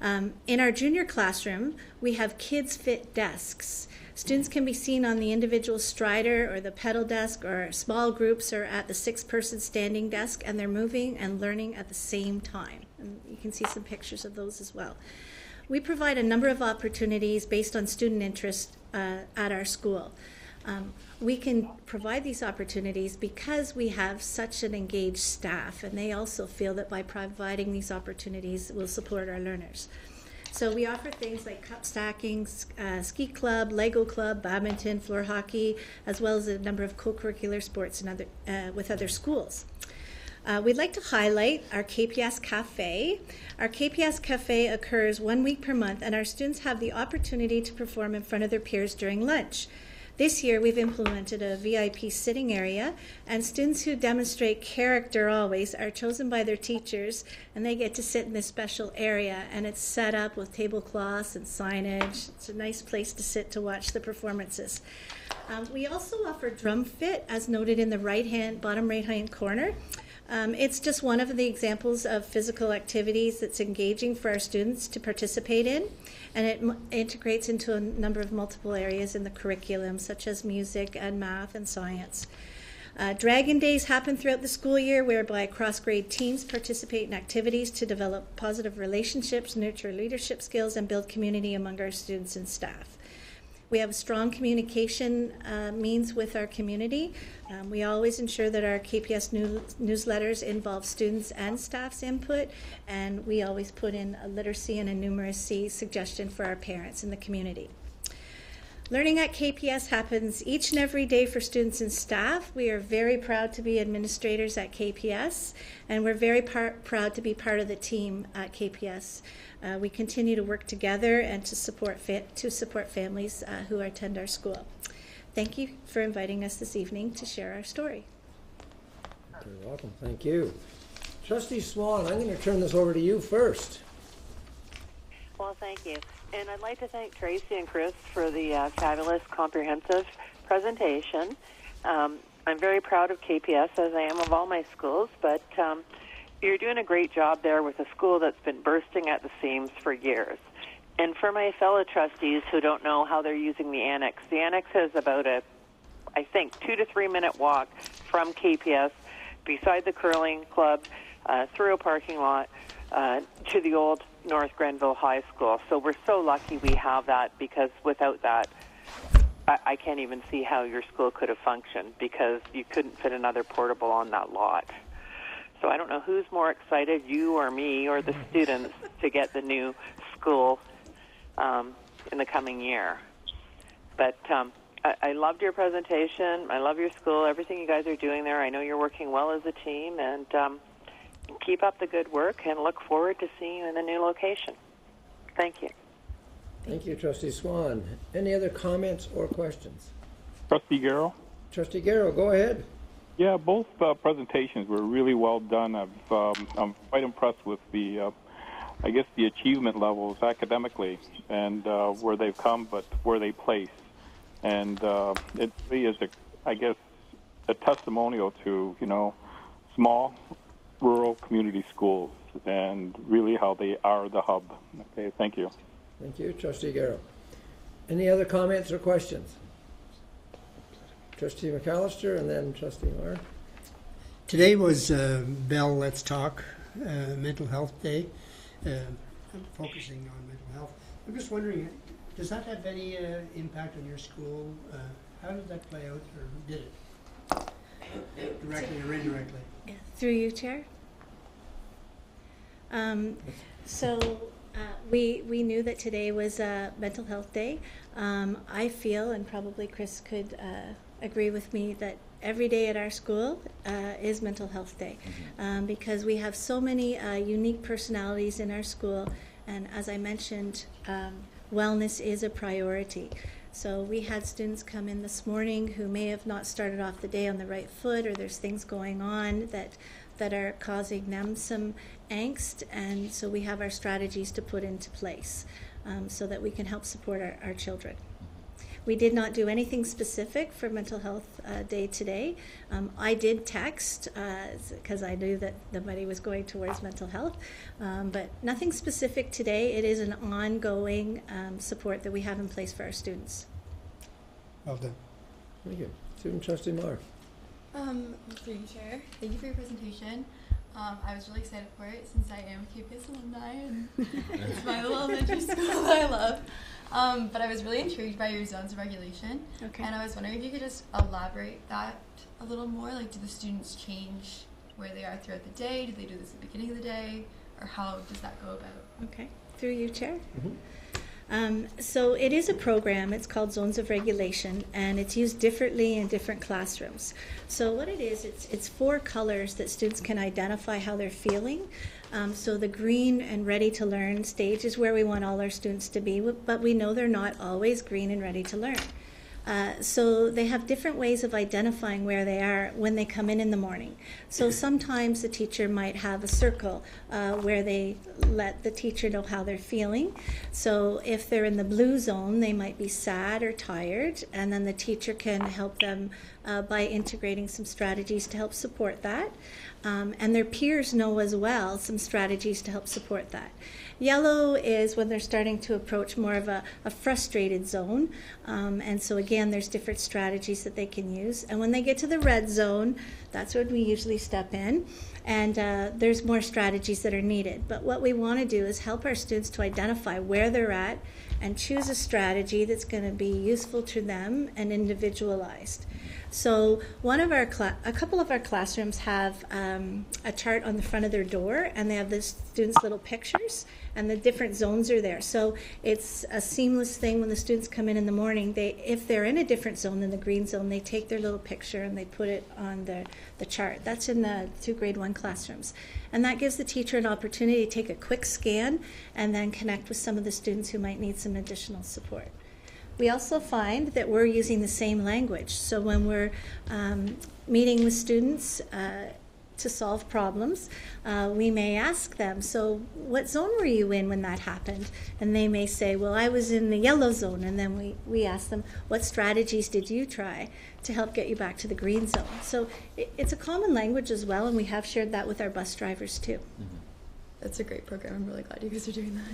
In our junior classroom, we have kids fit desks. Students can be seen on the individual strider or the pedal desk, or small groups are at the 6-person standing desk, and they're moving and learning at the same time. And you can see some pictures of those as well. We provide a number of opportunities based on student interest at our school. We can provide these opportunities because we have such an engaged staff, and they also feel that by providing these opportunities will support our learners. So we offer things like cup stacking, ski club, Lego club, badminton, floor hockey, as well as a number of co-curricular sports and with other schools. We'd like to highlight our KPS Cafe. Our KPS Cafe occurs 1 week per month, and our students have the opportunity to perform in front of their peers during lunch. This year, we've implemented a VIP sitting area, and students who demonstrate character always are chosen by their teachers, and they get to sit in this special area, and it's set up with tablecloths and signage. It's a nice place to sit to watch the performances. We also offer drum fit, as noted in the bottom right-hand corner. It's just one of the examples of physical activities that's engaging for our students to participate in, and it integrates into a number of multiple areas in the curriculum, such as music and math and science. Dragon Days happen throughout the school year, whereby cross-grade teams participate in activities to develop positive relationships, nurture leadership skills, and build community among our students and staff. We have strong communication means with our community. We always ensure that our KPS newsletters involve students and staff's input, and we always put in a literacy and a numeracy suggestion for our parents in the community. Learning at KPS happens each and every day for students and staff. We are very proud to be administrators at KPS, and we're very proud to be part of the team at KPS. We continue to work together and to support families who attend our school. Thank you for inviting us this evening to share our story. You're welcome. Thank you. Trustee Swan, I'm going to turn this over to you first. Well, thank you. And I'd like to thank Tracy and Chris for the fabulous, comprehensive presentation. I'm very proud of KPS, as I am of all my schools, but you're doing a great job there with a school that's been bursting at the seams for years. And for my fellow trustees who don't know how they're using the annex is about a, I think, 2 to 3 minute walk from KPS, beside the curling club, through a parking lot, to the old North Grenville High School. So we're so lucky we have that, because without that, I can't even see how your school could have functioned, because you couldn't fit another portable on that lot. So I don't know who's more excited, you or me or the students, to get the new school in the coming year. But I loved your presentation. I love your school, everything you guys are doing there. I know you're working well as a team, and keep up the good work, and look forward to seeing you in the new location. Thank you. Thank you, Trustee Swan. Any other comments or questions? Trustee Garrell? Trustee Garrell, go ahead. Yeah, both presentations were really well done. I'm quite impressed with the, I guess, the achievement levels academically, and where they've come, but where they place. And it really is, I guess, a testimonial to, small rural community schools, and really how they are the hub. Okay, thank you. Thank you, Trustee Garrell. Any other comments or questions? Trustee McAllister and then Trustee Marr. Today was Bell Let's Talk Mental Health Day. I'm focusing on mental health. I'm just wondering, does that have any impact on your school? How did that play out, or did it? Directly or indirectly? Yeah. Through you, Chair. We knew that today was Mental Health Day. I feel, and probably Chris could agree with me, that every day at our school is Mental Health Day, because we have so many unique personalities in our school, and as I mentioned, wellness is a priority. So we had students come in this morning who may have not started off the day on the right foot, or there's things going on that are causing them some angst, and so we have our strategies to put into place so that we can help support our children. We did not do anything specific for Mental Health Day today. I did text because I knew that the money was going towards mental health, but nothing specific today. It is an ongoing support that we have in place for our students. Well done. Thank you. Student Trustee Marr. Through you, Chair. Thank you for your presentation. I was really excited for it since I am a KPS alumni, and it's my little elementary school that I love. But I was really intrigued by your zones of regulation. Okay. And I was wondering if you could just elaborate that a little more. Like, do the students change where they are throughout the day? Do they do this at the beginning of the day? Or how does that go about? Okay. Through you, Chair. So it is a program. It's called Zones of Regulation, and it's used differently in different classrooms. So what it is, it's 4 colors that students can identify how they're feeling. So the green and ready to learn stage is where we want all our students to be, but we know they're not always green and ready to learn. So they have different ways of identifying where they are when they come in the morning. So sometimes the teacher might have a circle where they let the teacher know how they're feeling. So if they're in the blue zone, they might be sad or tired, and then the teacher can help them by integrating some strategies to help support that. And their peers know as well some strategies to help support that. Yellow is when they're starting to approach more of a frustrated zone. And so again, there's different strategies that they can use. And when they get to the red zone, that's when we usually step in. And there's more strategies that are needed. But what we want to do is help our students to identify where they're at and choose a strategy that's going to be useful to them and individualized. So a couple of our classrooms have a chart on the front of their door, and they have the students' little pictures, and the different zones are there. So it's a seamless thing when the students come in the morning. If they're in a different zone than the green zone, they take their little picture and they put it on the chart. That's in the 2 grade 1 classrooms. And that gives the teacher an opportunity to take a quick scan and then connect with some of the students who might need some additional support. We also find that we're using the same language. So when we're meeting with students to solve problems, we may ask them, so what zone were you in when that happened? And they may say, well, I was in the yellow zone. And then we ask them, what strategies did you try to help get you back to the green zone? So it's a common language as well, and we have shared that with our bus drivers too. Mm-hmm. That's a great program. I'm really glad you guys are doing that.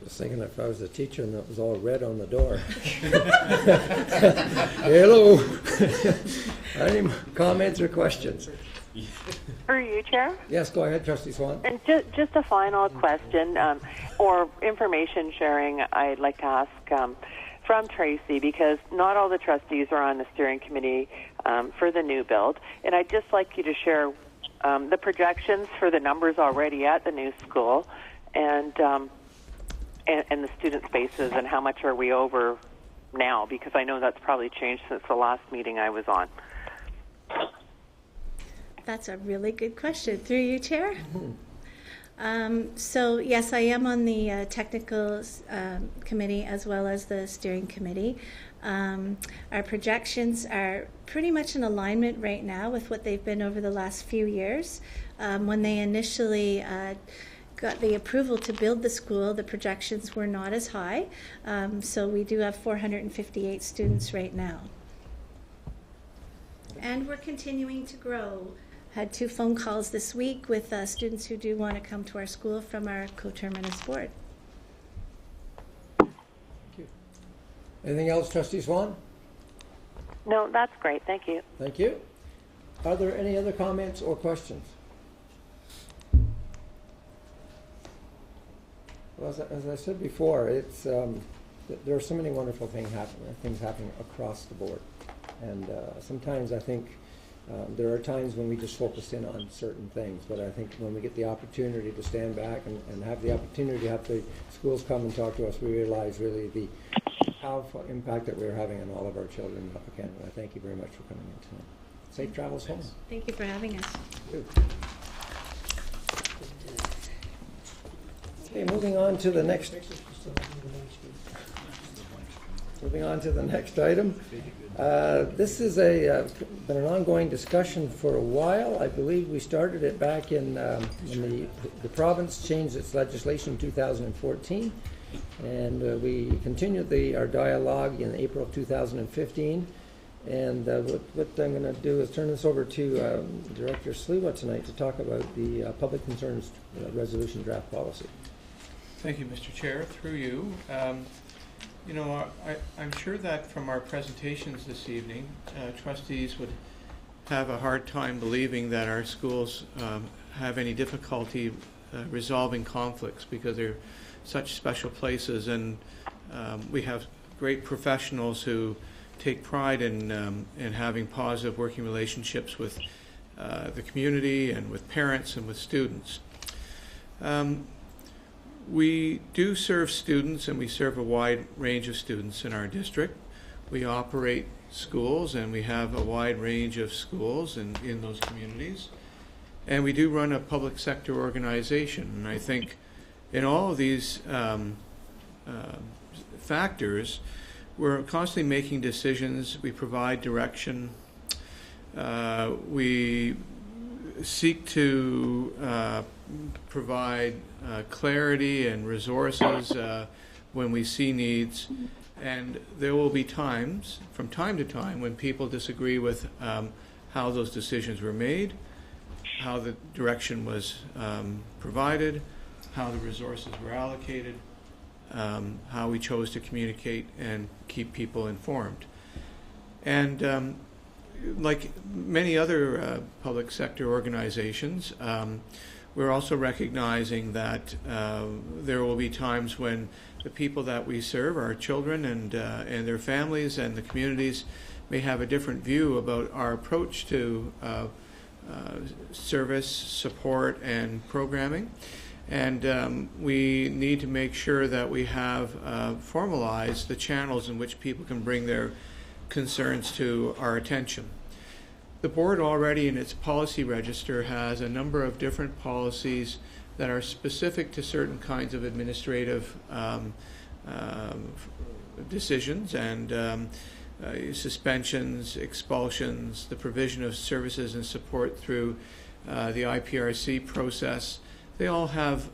Just thinking if I was a teacher and it was all red on the door. Hello. Any comments or questions? Through you, Chair. Yes, go ahead, Trustee Swan. And just a final question or information sharing I'd like to ask from Tracy, because not all the trustees are on the steering committee for the new build. And I'd just like you to share the projections for the numbers already at the new school and the student spaces, and how much are we over now? Because I know that's probably changed since the last meeting I was on. That's a really good question. Through you, Chair. So yes, I am on the technical committee as well as the steering committee. Our projections are pretty much in alignment right now with what they've been over the last few years. When they initially got the approval to build the school, the projections were not as high. So we do have 458 students right now. And we're continuing to grow. Had 2 phone calls this week with students who do want to come to our school from our coterminous board. Thank you. Anything else, Trustee Swan? No, that's great. Thank you. Thank you. Are there any other comments or questions? Well, as I said before, it's there are so many wonderful things happening across the board, and sometimes I think there are times when we just focus in on certain things. But I think when we get the opportunity to stand back and have the opportunity to have the schools come and talk to us, we realize really the powerful impact that we're having on all of our children in Upper Canada. I thank you very much for coming in tonight. Safe travels home. Thank you for having us. Okay, moving on to the next item. This is been an ongoing discussion for a while. I believe we started it back in when the province changed its legislation in 2014, and we continued our dialogue in April of 2015. And what I'm going to do is turn this over to Director Sliwa tonight to talk about the public concerns resolution draft policy. Thank you, Mr. Chair. Through you, you know, I'm sure that from our presentations this evening, trustees would have a hard time believing that our schools have any difficulty resolving conflicts, because they're such special places, and we have great professionals who take pride in having positive working relationships with the community and with parents and with students. We do serve students, and we serve a wide range of students in our district. We operate schools, and we have a wide range of schools in those communities. And we do run a public sector organization. And I think in all of these factors, we're constantly making decisions. We provide direction. We seek to provide clarity and resources when we see needs. And there will be times, from time to time, when people disagree with how those decisions were made, how the direction was provided, how the resources were allocated, how we chose to communicate and keep people informed. And like many other public sector organizations, we're also recognizing that there will be times when the people that we serve, our children and their families and the communities, may have a different view about our approach to service, support, and programming. And we need to make sure that we have formalized the channels in which people can bring their concerns to our attention. The board already in its policy register has a number of different policies that are specific to certain kinds of administrative decisions and suspensions, expulsions, the provision of services and support through the IPRC process. They all have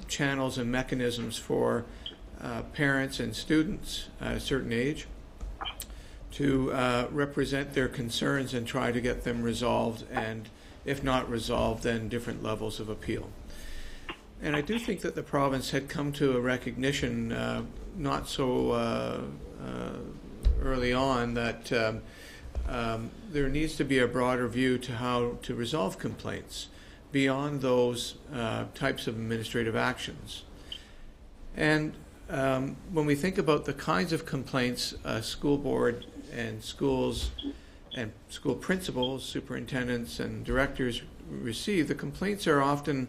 channels and mechanisms for parents and students at a certain age to represent their concerns and try to get them resolved, and if not resolved, then different levels of appeal. And I do think that the province had come to a recognition not so early on that there needs to be a broader view to how to resolve complaints beyond those types of administrative actions. And when we think about the kinds of complaints a school board and schools and school principals, superintendents, and directors receive, the complaints are often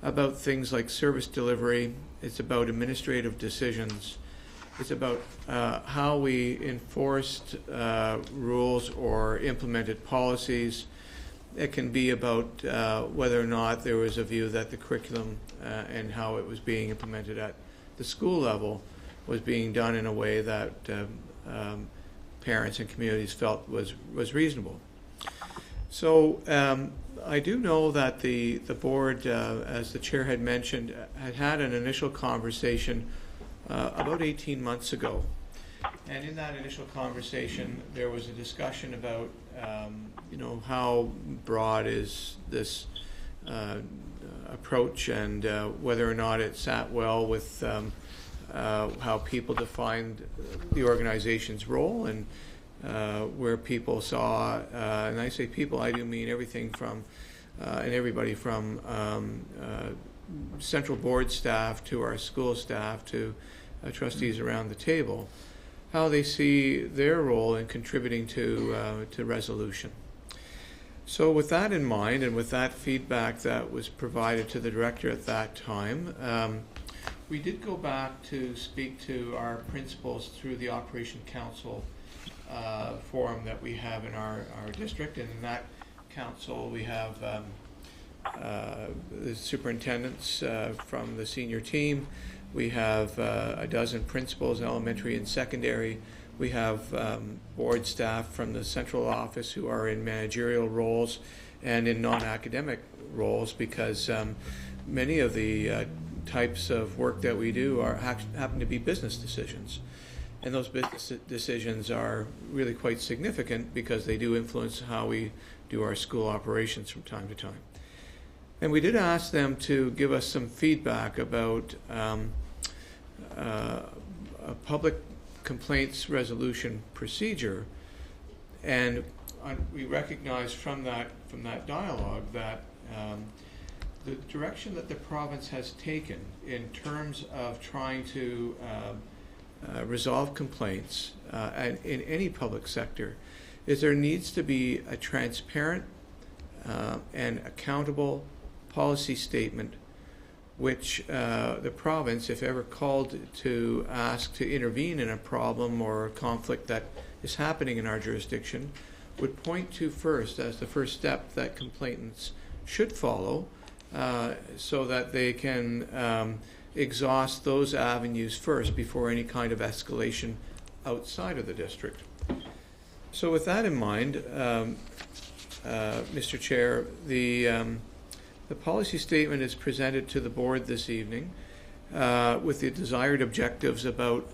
about things like service delivery. It's about administrative decisions. It's about how we enforced rules or implemented policies. It can be about whether or not there was a view that the curriculum and how it was being implemented at the school level was being done in a way that parents and communities felt was reasonable. So I do know that the board, as the chair had mentioned, had an initial conversation about 18 months ago. And in that initial conversation, there was a discussion about, how broad is this approach and whether or not it sat well with how people defined the organization's role and where people saw, and I say people, I do mean everything from, and everybody from central board staff to our school staff to trustees around the table, how they see their role in contributing to resolution. So with that in mind and with that feedback that was provided to the director at that time, we did go back to speak to our principals through the Operation Council forum that we have in our district. And in that council we have the superintendents from the senior team. We have a dozen principals, elementary and secondary. We have board staff from the central office who are in managerial roles and in non-academic roles, because many of the types of work that we do happen to be business decisions. And those business decisions are really quite significant because they do influence how we do our school operations from time to time. And we did ask them to give us some feedback about a public complaints resolution procedure, and we recognized from that dialogue that the direction that the province has taken in terms of trying to resolve complaints in any public sector is there needs to be a transparent and accountable policy statement which the province, if ever called to ask to intervene in a problem or a conflict that is happening in our jurisdiction, would point to first as the first step that complainants should follow so that they can exhaust those avenues first before any kind of escalation outside of the district. So with that in mind, Mr. Chair, the policy statement is presented to the board this evening with the desired objectives about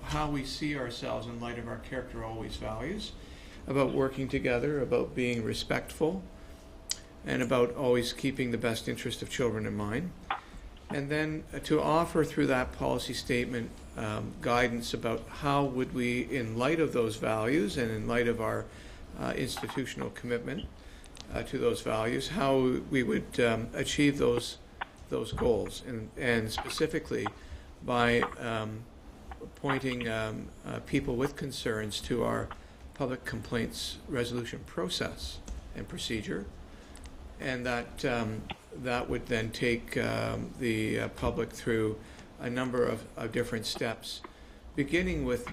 how we see ourselves in light of our character always values, about working together, about being respectful, and about always keeping the best interest of children in mind. and then to offer through that policy statement guidance about how would we, in light of those values and in light of our institutional commitment to those values, how we would achieve those goals, and specifically by appointing people with concerns to our public complaints resolution process and procedure, and that would then take the public through a number of different steps, beginning with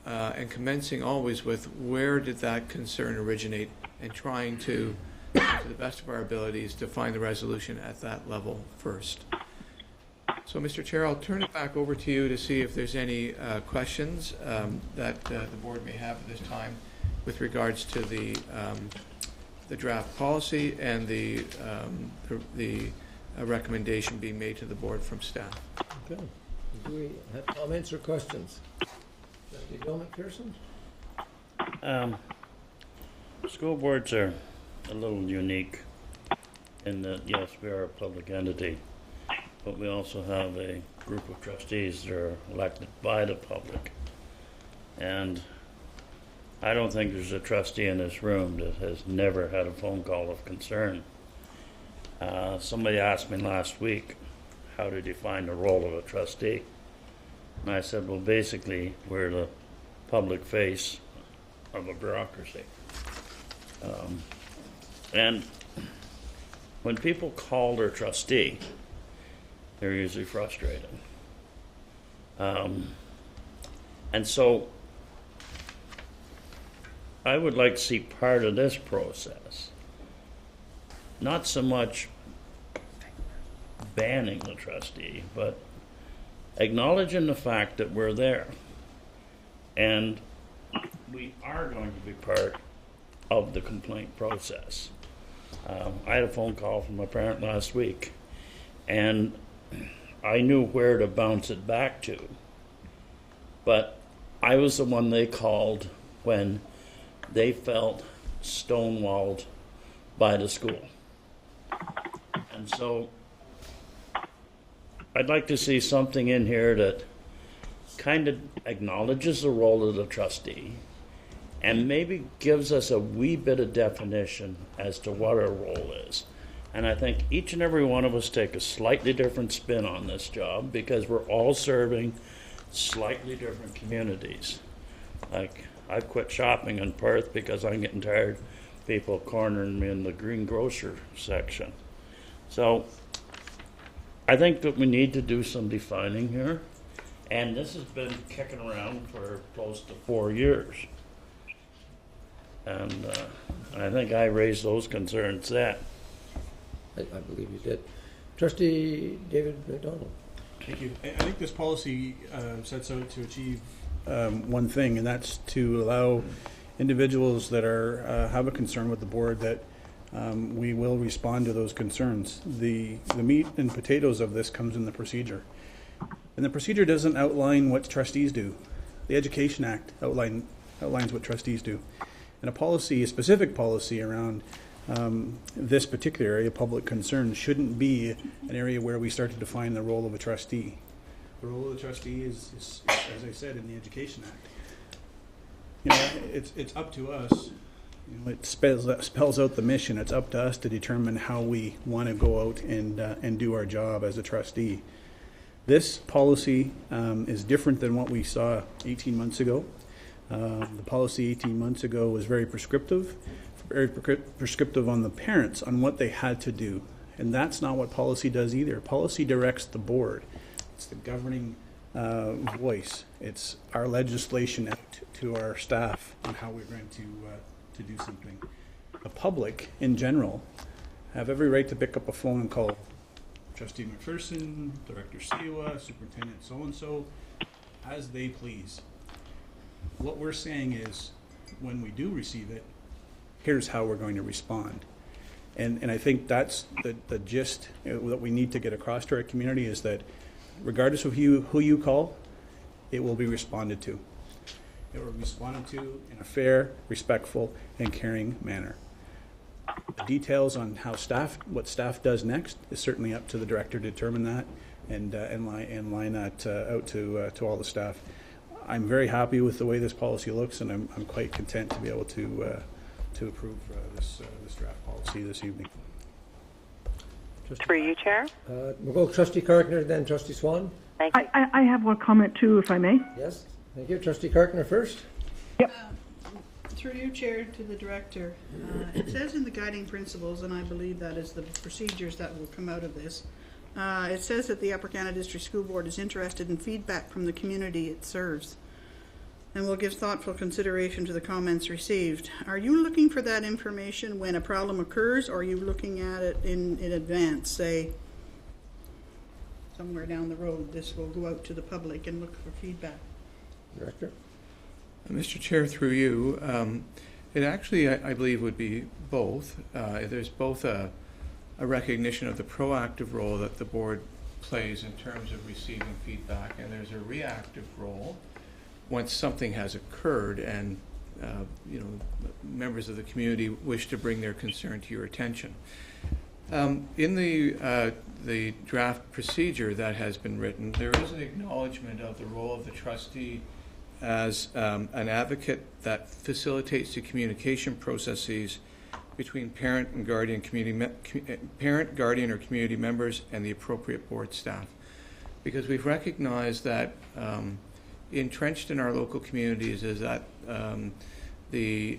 and commencing always with where did that concern originate, and trying to the best of our abilities, to find the resolution at that level first. So, Mr. Chair, I'll turn it back over to you to see if there's any questions that the board may have at this time with regards to the draft policy and the recommendation being made to the board from staff. Okay. Do we have comments or questions? Bill McPherson? School boards are a little unique in that, yes, we are a public entity, but we also have a group of trustees that are elected by the public. And I don't think there's a trustee in this room that has never had a phone call of concern. Somebody asked me last week how to define the role of a trustee. And I said, well, basically, we're the public face of a bureaucracy. And when people call their trustee, they're usually frustrated. And so I would like to see part of this process, not so much banning the trustee, but acknowledging the fact that we're there and we are going to be part of the complaint process. I had a phone call from a parent last week, and I knew where to bounce it back to, but I was the one they called when they felt stonewalled by the school. And so I'd like to see something in here that kind of acknowledges the role of the trustee and maybe gives us a wee bit of definition as to what our role is. And I think each and every one of us take a slightly different spin on this job because we're all serving slightly different communities. Like, I've quit shopping in Perth because I'm getting tired of people cornering me in the greengrocer section. So I think that we need to do some defining here. And this has been kicking around for close to 4 years. And I think I raised those concerns then. I believe you did. Trustee David McDonald. Thank you. I think this policy sets out to achieve one thing, and that's to allow individuals that are have a concern with the board that we will respond to those concerns. The meat and potatoes of this comes in the procedure. And the procedure doesn't outline what trustees do. The Education Act outlines what trustees do. And a policy, a specific policy around this particular area, public concern, shouldn't be an area where we start to define the role of a trustee. The role of the trustee is as I said, in the Education Act. You know, it's up to us. You know, it spells out the mission. It's up to us to determine how we want to go out and do our job as a trustee. This policy is different than what we saw 18 months ago. The policy 18 months ago was very prescriptive on the parents on what they had to do. And that's not what policy does either. Policy directs the board. It's the governing voice. It's our legislation out to our staff on how we're going to do something. The public, in general, have every right to pick up a phone and call Trustee McPherson, Director Siwa, Superintendent so-and-so, as they please. What we're saying is, when we do receive it, here's how we're going to respond. And I think that's the gist that we need to get across to our community, is that regardless of who you call, it will be responded to. It will be responded to in a fair, respectful, and caring manner. The details on what staff does next is certainly up to the director to determine that. and line that out to all the staff. I'm very happy with the way this policy looks, and I'm quite content to be able to approve this draft policy this evening. Through you, Chair. We'll go Trustee Karkner, then Trustee Swan. Thank you. I have one comment too, if I may. Yes, thank you. Trustee Karkner first. Through you, Chair, to the Director. It says in the guiding principles, and I believe that is the procedures that will come out of this, it says that the Upper Canada District School Board is interested in feedback from the community it serves and will give thoughtful consideration to the comments received. Are you looking for that information when a problem occurs, or are you looking at it in advance, say somewhere down the road, this will go out to the public and look for feedback? Director. Mr. Chair, through you, it actually, I believe, would be both. There's both a recognition of the proactive role that the board plays in terms of receiving feedback, and there's a reactive role once something has occurred and members of the community wish to bring their concern to your attention. In the draft procedure that has been written, there is an acknowledgement of the role of the trustee as an advocate that facilitates the communication processes between parent and guardian or community members and the appropriate board staff. Because we've recognized that entrenched in our local communities is that the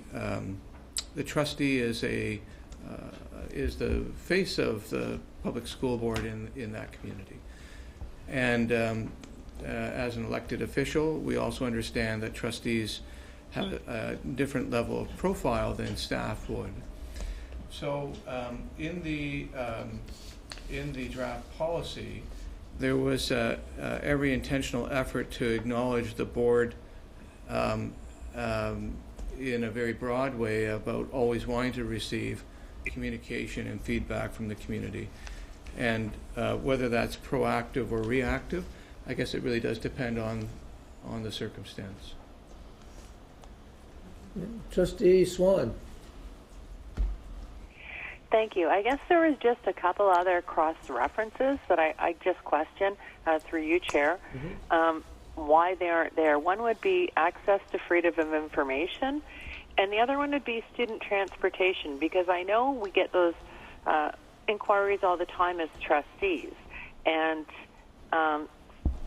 trustee is the face of the public school board in that community. And as an elected official, we also understand that trustees have a different level of profile than staff would. So in the draft policy, there was every intentional effort to acknowledge the board in a very broad way about always wanting to receive communication and feedback from the community. And whether that's proactive or reactive, I guess it really does depend on the circumstance. Trustee Swan. Thank you. I guess there was just a couple other cross-references that I just questioned through you, Chair, why they aren't there. One would be access to freedom of information, and the other one would be student transportation, because I know we get those inquiries all the time as trustees. And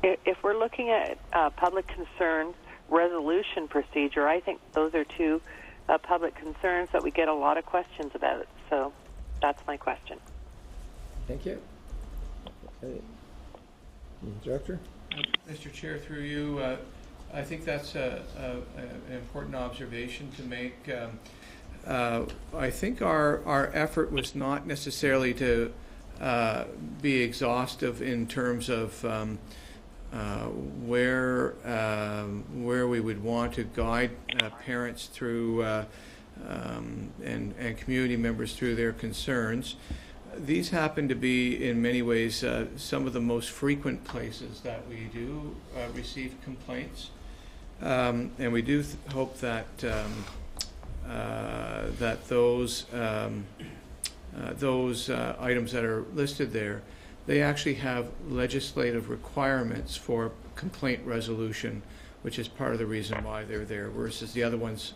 if we're looking at public concerns resolution procedure, I think those are two public concerns that we get a lot of questions about. So that's my question. Thank you. Director? Mr. Chair, through you, I think that's an important observation to make. I think our effort was not necessarily to be exhaustive in terms of where we would want to guide parents through and community members through their concerns. These happen to be, in many ways, some of the most frequent places that we do receive complaints, and we do hope that that those items that are listed there, they actually have legislative requirements for complaint resolution, which is part of the reason why they're there, versus the other ones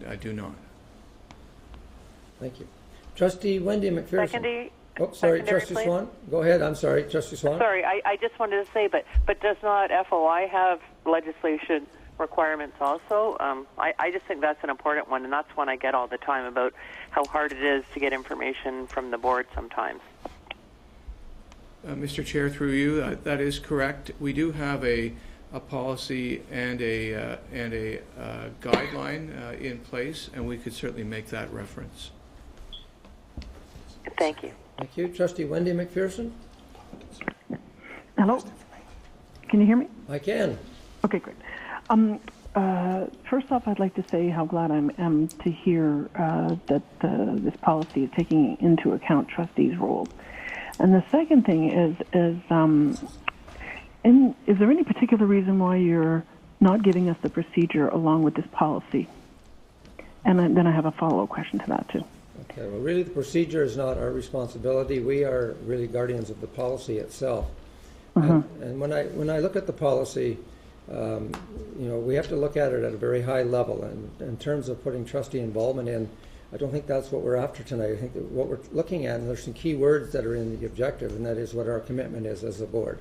I do not. Thank you. Trustee Wendy McPherson. Secondary. Oh, sorry, secondary, Trustee please. Swan. Go ahead. I'm sorry, Trustee Swan. Sorry, I just wanted to say, but does not FOI have legislation requirements also? I just think that's an important one, and that's one I get all the time about how hard it is to get information from the board sometimes. Mr. Chair, through you, that is correct. We do have a policy and a guideline in place, and we could certainly make that reference. Thank you. Thank you. Trustee Wendy McPherson. Hello? Can you hear me? I can. Okay, great. First off, I'd like to say how glad I am to hear that this policy is taking into account trustees' roles. And the second thing is there any particular reason why you're not giving us the procedure along with this policy? And then I have a follow-up question to that, too. Okay, well, really, the procedure is not our responsibility. We are really guardians of the policy itself. And when I look at the policy, we have to look at it at a very high level. And in terms of putting trustee involvement in, I don't think that's what we're after tonight. I think that what we're looking at, and there's some key words that are in the objective, and that is what our commitment is as a board.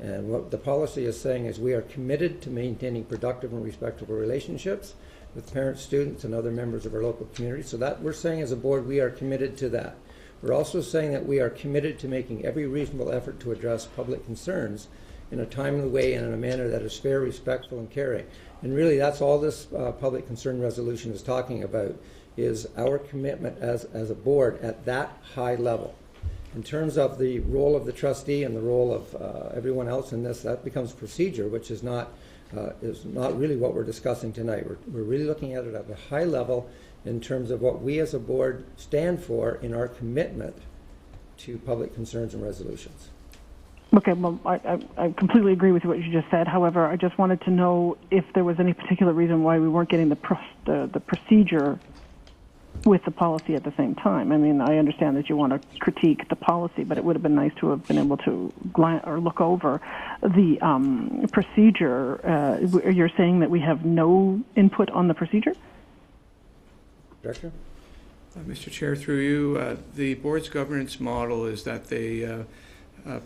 And what the policy is saying is we are committed to maintaining productive and respectful relationships with parents, students, and other members of our local community. So that we're saying as a board, we are committed to that. We're also saying that we are committed to making every reasonable effort to address public concerns in a timely way and in a manner that is fair, respectful, and caring. And really, that's all this public concern resolution is talking about, is our commitment as a board at that high level. In terms of the role of the trustee and the role of everyone else in this, that becomes procedure, which is not really what we're discussing tonight. We're really looking at it at a high level in terms of what we as a board stand for in our commitment to public concerns and resolutions. Okay, well, I completely agree with what you just said. However, I just wanted to know if there was any particular reason why we weren't getting the procedure with the policy at the same time. I mean, I understand that you want to critique the policy, but it would have been nice to have been able to look over the procedure. You're saying that we have no input on the procedure? Director? Mr. Chair, through you, the board's governance model is that they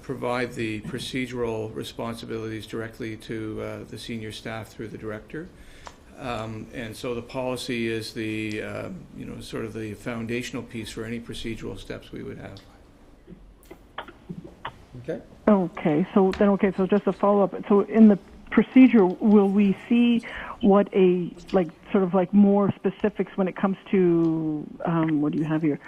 provide the procedural responsibilities directly to the senior staff through the director. And so the policy is the, sort of the foundational piece for any procedural steps we would have. Okay. So just a follow-up. So in the procedure, will we see what more specifics when it comes to, what do you have here,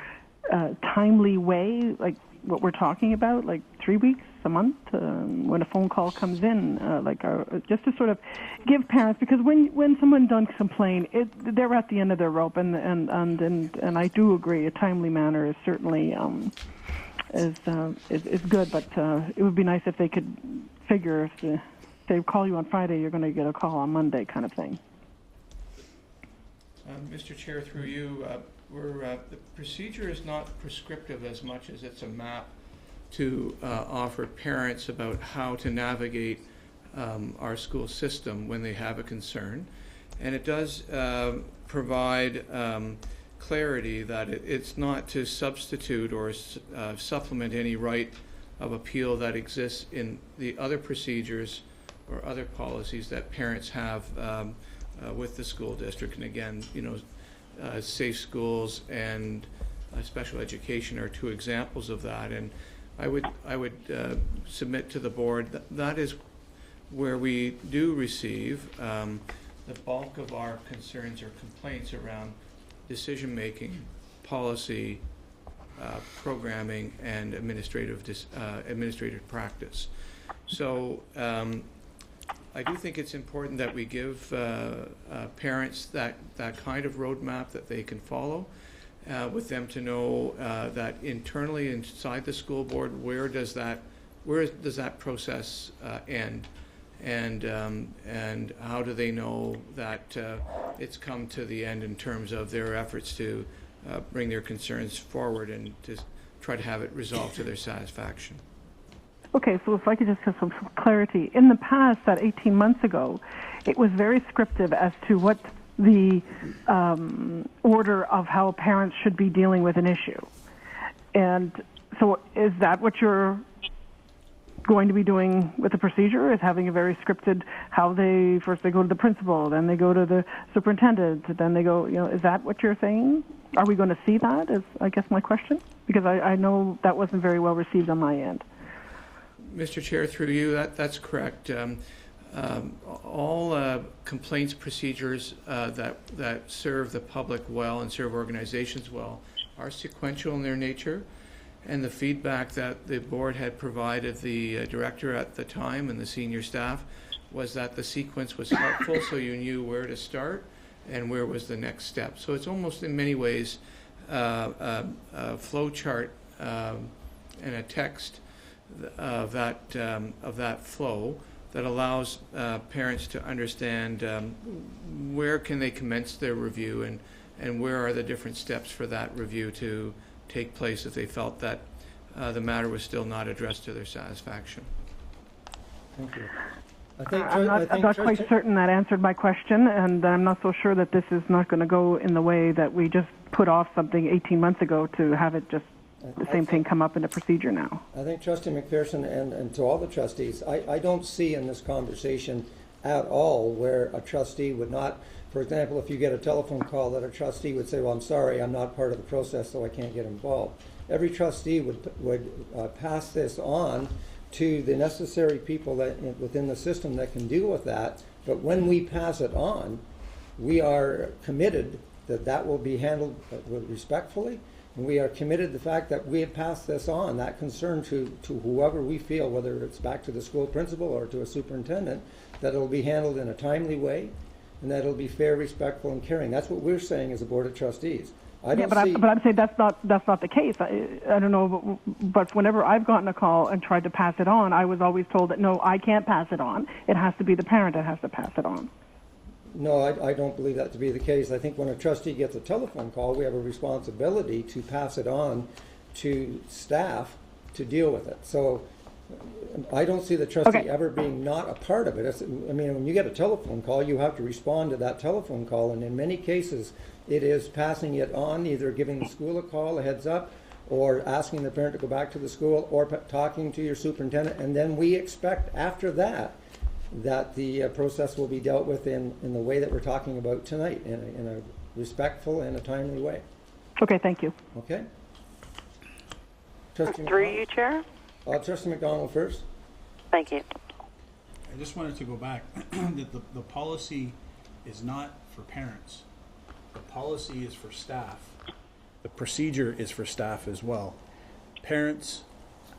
timely way, like what we're talking about, like 3 weeks, a month, when a phone call comes in, just to sort of give parents, because when someone does complain, they're at the end of their rope, and I do agree, a timely manner is certainly is good, but it would be nice if they could figure if they call you on Friday, you're going to get a call on Monday, kind of thing. Mr. Chair, through you, the procedure is not prescriptive as much as it's a map to offer parents about how to navigate our school system when they have a concern. And it does provide clarity that it's not to substitute or supplement any right of appeal that exists in the other procedures or other policies that parents have with the school district. And again, safe schools and special education are two examples of that. And I would submit to the board that is where we do receive the bulk of our concerns or complaints around decision-making, policy, programming, and administrative practice. So I do think it's important that we give parents that kind of roadmap that they can follow, with them to know that internally inside the school board, where does that process end, and how do they know that it's come to the end in terms of their efforts to bring their concerns forward and to try to have it resolved to their satisfaction. Okay, so if I could just have some clarity. In the past, that 18 months ago, it was very scriptive as to what the order of how parents should be dealing with an issue. And so is that what you're going to be doing with the procedure, is having a very scripted, how they go to the principal, then they go to the superintendent, then they go, is that what you're saying? Are we going to see that, is I guess my question? Because I know that wasn't very well received on my end. Mr. Chair, through you, that's correct. All complaints procedures that serve the public well and serve organizations well are sequential in their nature, and the feedback that the board had provided the director at the time and the senior staff was that the sequence was helpful, so you knew where to start and where was the next step. So it's almost in many ways a flow chart and a text of that flow that allows parents to understand where can they commence their review and where are the different steps for that review to take place if they felt that the matter was still not addressed to their satisfaction. Thank you. I'm not quite certain that answered my question, and I'm not so sure that this is not going to go in the way that we just put off something 18 months ago to have it just the same thing come up in the procedure now. I think Trustee McPherson and to all the trustees, I don't see in this conversation at all where a trustee would not, for example, if you get a telephone call that a trustee would say, well, I'm sorry, I'm not part of the process, so I can't get involved. Every trustee would pass this on to the necessary people that within the system that can deal with that. But when we pass it on, we are committed that that will be handled respectfully. And we are committed to the fact that we have passed this on, that concern to whoever we feel, whether it's back to the school principal or to a superintendent, that it will be handled in a timely way and that it will be fair, respectful, and caring. That's what we're saying as a Board of Trustees. But I'm saying that's not the case. I don't know, but whenever I've gotten a call and tried to pass it on, I was always told that no, I can't pass it on. It has to be the parent that has to pass it on. No, I don't believe that to be the case. I think when a trustee gets a telephone call, we have a responsibility to pass it on to staff to deal with it. So I don't see the trustee ever being not a part of it. I mean, when you get a telephone call, you have to respond to that telephone call, and in many cases, it is passing it on, either giving the school a call, a heads up, or asking the parent to go back to the school, or talking to your superintendent, and then we expect after that that the process will be dealt with in the way that we're talking about tonight, in a respectful and a timely way. Okay, thank you. Okay. Trustee Through you, Chair. Trustee McDonald first. Thank you. I just wanted to go back that the policy is not for parents. The policy is for staff. The procedure is for staff as well. Parents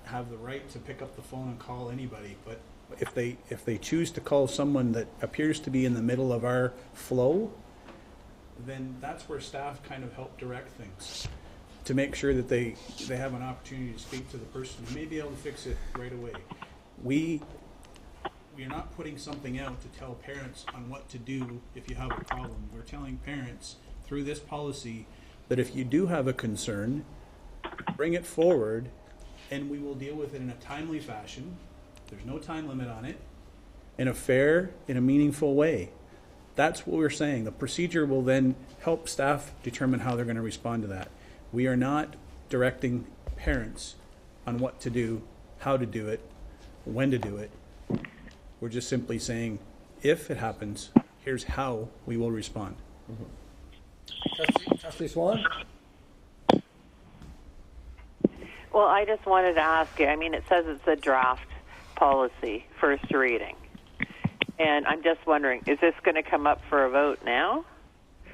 have the right to pick up the phone and call anybody, but if they choose to call someone that appears to be in the middle of our flow, then that's where staff kind of help direct things to make sure that they have an opportunity to speak to the person who may be able to fix it right away. We are not putting something out to tell parents on what to do if you have a problem. We're telling parents through this policy that if you do have a concern, bring it forward and we will deal with it in a timely fashion. There's no time limit on it. In a fair, in a meaningful way. That's what we're saying. The procedure will then help staff determine how they're going to respond to that. We are not directing parents on what to do, how to do it, when to do it. We're just simply saying, if it happens, here's how we will respond. Trustee Swan? Well, I just wanted to ask you, I mean, it says it's a draft policy, first reading. And I'm just wondering, is this going to come up for a vote now?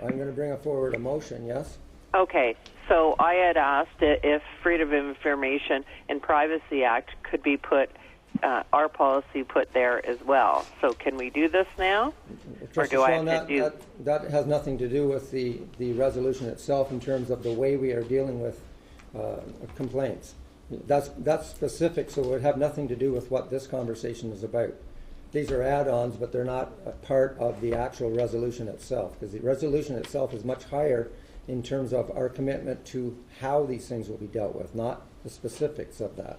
I'm going to bring forward a motion, yes? Okay, so I had asked if Freedom of Information and Privacy Act could be put, our policy put there as well. So can we do this now? Or do I have to do... That has nothing to do with the resolution itself in terms of the way we are dealing with complaints. That's specific, so it would have nothing to do with what this conversation is about. These are add-ons, but they're not a part of the actual resolution itself, because the resolution itself is much higher in terms of our commitment to how these things will be dealt with, not the specifics of that.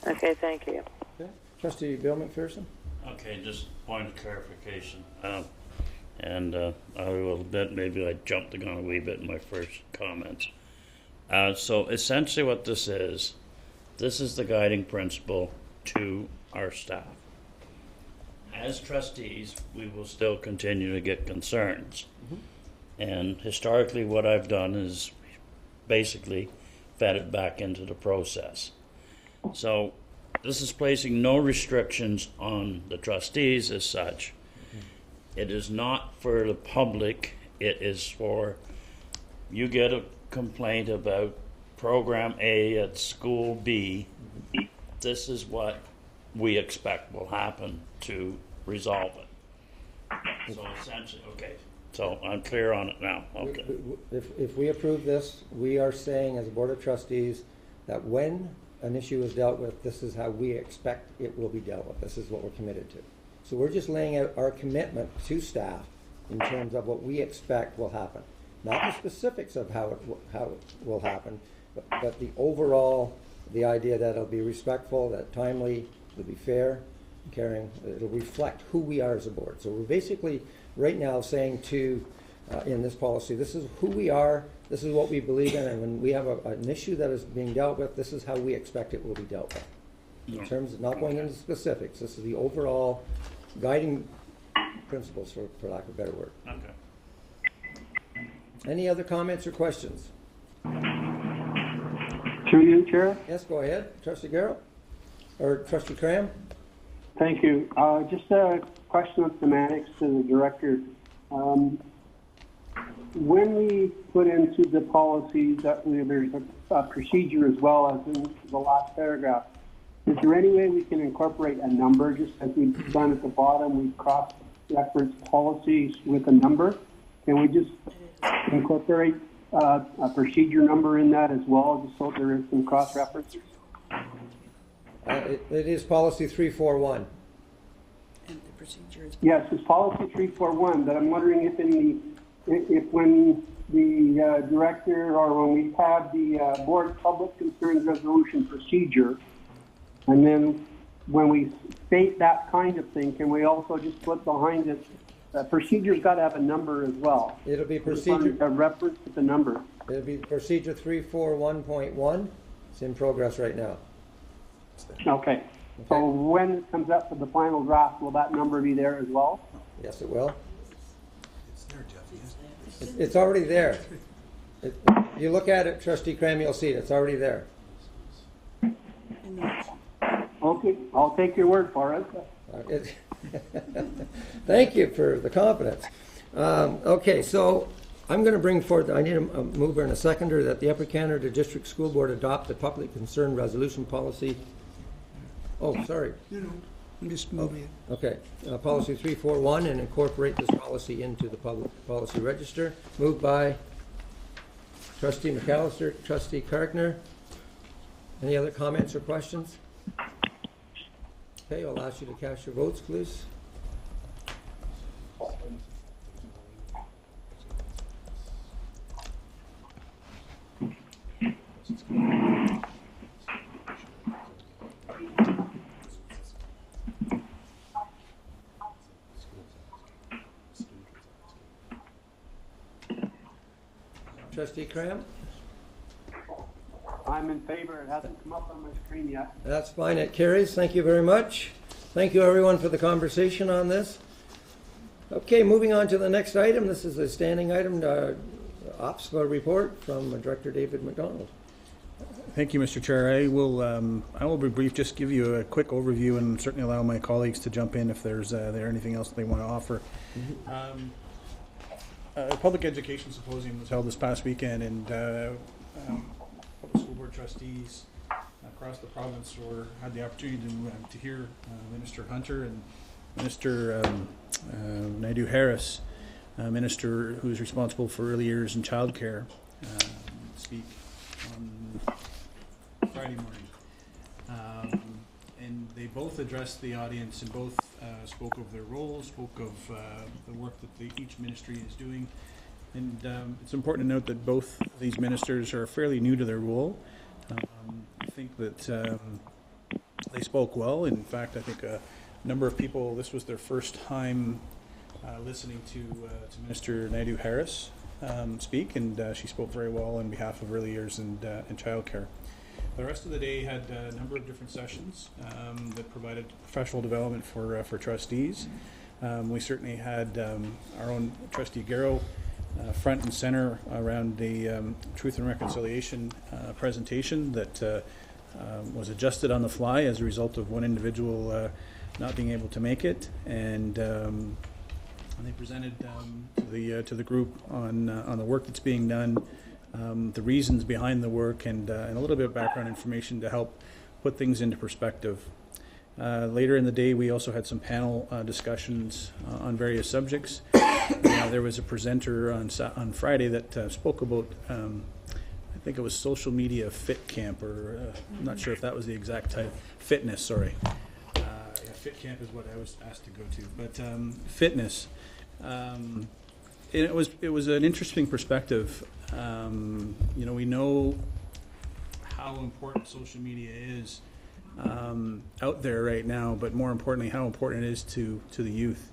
Okay, thank you. Okay. Trustee Bill McPherson? Okay, just point of clarification. And I will admit maybe I jumped the gun a wee bit in my first comments. So essentially what this is the guiding principle to our staff. As trustees, we will still continue to get concerns. And historically what I've done is basically fed it back into the process. So this is placing no restrictions on the trustees as such. It is not for the public. It is for, you get a complaint about program A at school B. This is what we expect will happen to resolve it. So essentially, okay. So I'm clear on it now. Okay. If we approve this, we are saying as a Board of Trustees that when an issue is dealt with, this is how we expect it will be dealt with. This is what we're committed to. So we're just laying out our commitment to staff in terms of what we expect will happen. Not the specifics of how it will happen, but the overall, the idea that it'll be respectful, that timely, it'll be fair, caring, it'll reflect who we are as a board. So we're basically right now saying to, in this policy, this is who we are, this is what we believe in, and when we have an issue that is being dealt with, this is how we expect it will be dealt with. In terms of not going into specifics, this is the overall guiding principles, for lack of a better word. Okay. Any other comments or questions? Through you, Chair. Yes, go ahead. Trustee Garrell? Or Trustee Cram? Thank you. Just a question of semantics to the director. When we put into the policies that there's a procedure as well as in the last paragraph, is there any way we can incorporate a number, just as we've done at the bottom, we cross-reference policies with a number? Can we just incorporate a procedure number in that as well, just so there is some cross-references? It is policy 341. And the procedure is... Yes, it's policy 341, but I'm wondering if when the director or when we have the board public concerns resolution procedure, and then when we state that kind of thing, can we also just put behind it, procedure's got to have a number as well? It'll be procedure. A reference to the number. It'll be procedure 341.1. It's in progress right now. Okay. So when it comes up for the final draft, will that number be there as well? Yes, it will. It's there, Jeff. It's already there. You look at it, Trustee Cram, you'll see it. It's already there. Okay, I'll take your word for it. Thank you for the confidence. Okay, so I'm going to bring forward, I need a mover and a seconder, that the Upper Canada District School Board adopt the public concern resolution policy. Oh, sorry. No, I'm just moving it. Okay, policy 341, and incorporate this policy into the public policy register. Moved by Trustee McAllister, Trustee Karkner. Any other comments or questions? Okay, I'll ask you to cast your votes, please. Trustee Cram? I'm in favor. It hasn't come up on my screen yet. That's fine. It carries. Thank you very much. Thank you, everyone, for the conversation on this. Okay, moving on to the next item. This is a standing item, ops report from Director David McDonald. Thank you, Mr. Chair. I will be brief, just give you a quick overview and certainly allow my colleagues to jump in if there's anything else they want to offer. A public education symposium was held this past weekend, and public school board trustees across the province had the opportunity to hear Minister Hunter and Minister Naidu Harris, Minister who is responsible for early years and childcare, speak on Friday morning. And they both addressed the audience and both spoke of their roles, spoke of the work that each ministry is doing. And it's important to note that both these ministers are fairly new to their role. I think that they spoke well. In fact, I think a number of people, this was their first time listening to Minister Naidu Harris speak, and she spoke very well on behalf of early years and childcare. The rest of the day had a number of different sessions that provided professional development for trustees. We certainly had our own Trustee Garrow front and center around the Truth and Reconciliation presentation that was adjusted on the fly as a result of one individual not being able to make it, and they presented to the group on the work that's being done, the reasons behind the work, and a little bit of background information to help put things into perspective. Later in the day, we also had some panel discussions on various subjects. There was a presenter on Friday that spoke about, I think it was social media fit camp, or I'm not sure if that was the exact title. Fitness, sorry. Fit camp is what I was asked to go to, but fitness. it was an interesting perspective. We know how important social media is out there right now, but more importantly, how important it is to the youth,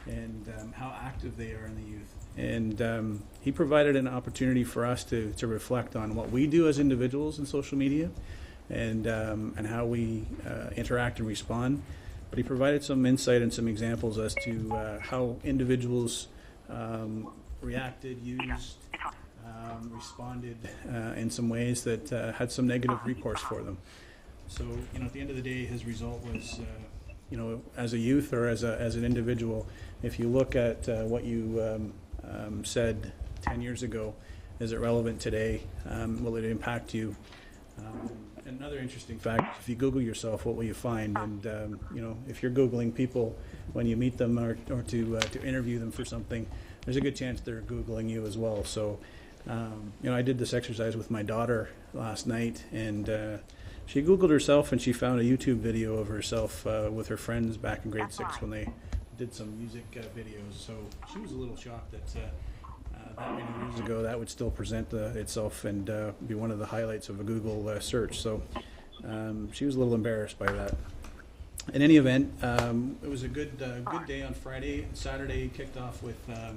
and how active they are in the youth. And he provided an opportunity for us to reflect on what we do as individuals in social media, and how we interact and respond. But he provided some insight and some examples as to how individuals reacted, used, responded in some ways that had some negative recourse for them. So, at the end of the day, his result was, as a youth or as an individual, if you look at what you said 10 years ago, is it relevant today? Will it impact you? Another interesting fact, if you Google yourself, what will you find? And, if you're Googling people when you meet them or to interview them for something, there's a good chance they're Googling you as well. So, I did this exercise with my daughter last night, and she Googled herself, and she found a YouTube video of herself with her friends back in grade 6 when they did some music videos. So she was a little shocked that that many years ago that would still present itself and be one of the highlights of a Google search. So she was a little embarrassed by that. In any event, it was a good day on Friday. Saturday kicked off with a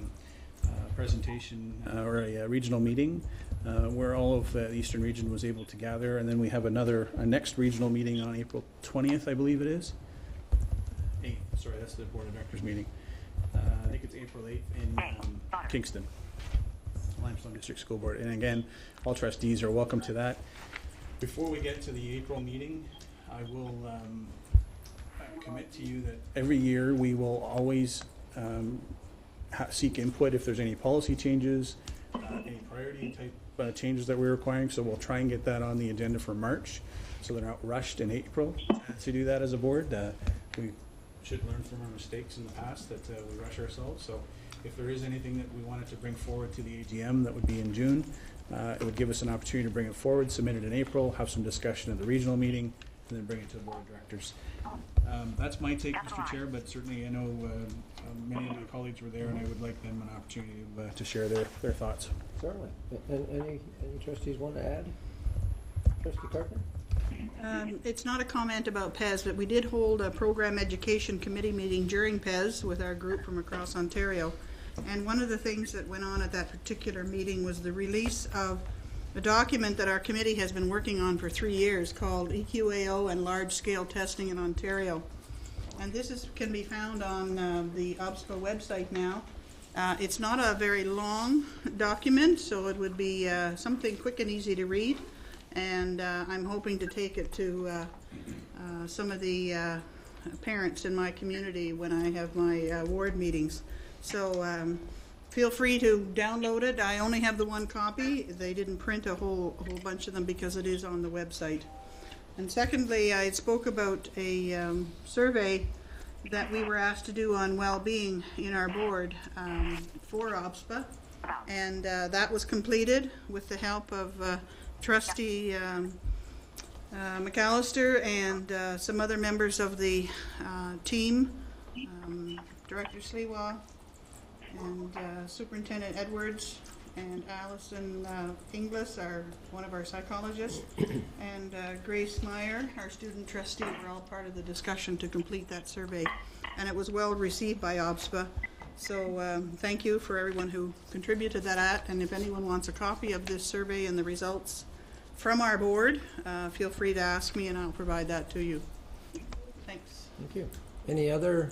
presentation or a regional meeting where all of the Eastern region was able to gather, and then we have a next regional meeting on April 20th, I believe it is. 8th, sorry, that's the Board of Directors meeting. I think it's April 8th in Kingston, Limestone District School Board. And again, all trustees are welcome to that. Before we get to the April meeting, I will commit to you that every year we will always seek input if there's any policy changes, any priority type changes that we're requiring. So we'll try and get that on the agenda for March, so they're not rushed in April to do that as a board. We should learn from our mistakes in the past that we rush ourselves. So if there is anything that we wanted to bring forward to the AGM, that would be in June. It would give us an opportunity to bring it forward, submit it in April, have some discussion at the regional meeting, and then bring it to the Board of Directors. That's my take, Mr. Chair, but certainly I know many of my colleagues were there, and I would like them an opportunity to share their thoughts. Certainly. And any trustees want to add? Trustee Carpenter? It's not a comment about PES, but we did hold a Program Education Committee meeting during PES with our group from across Ontario. And one of the things that went on at that particular meeting was the release of a document that our committee has been working on for 3 years called EQAO and Large-Scale Testing in Ontario. And this can be found on the OBSPA website now. It's not a very long document, so it would be something quick and easy to read. And I'm hoping to take it to some of the parents in my community when I have my ward meetings. So feel free to download it. I only have the one copy. They didn't print a whole bunch of them because it is on the website. And secondly, I spoke about a survey that we were asked to do on well-being in our board for OBSPA. And that was completed with the help of Trustee McAllister and some other members of the team, Director Sliwa and Superintendent Edwards and Allison Inglis, one of our psychologists, and Grace Meyer, our student trustee, were all part of the discussion to complete that survey. And it was well received by OBSPA. So thank you for everyone who contributed to that. And if anyone wants a copy of this survey and the results from our board, feel free to ask me and I'll provide that to you. Thanks. Thank you. Any other?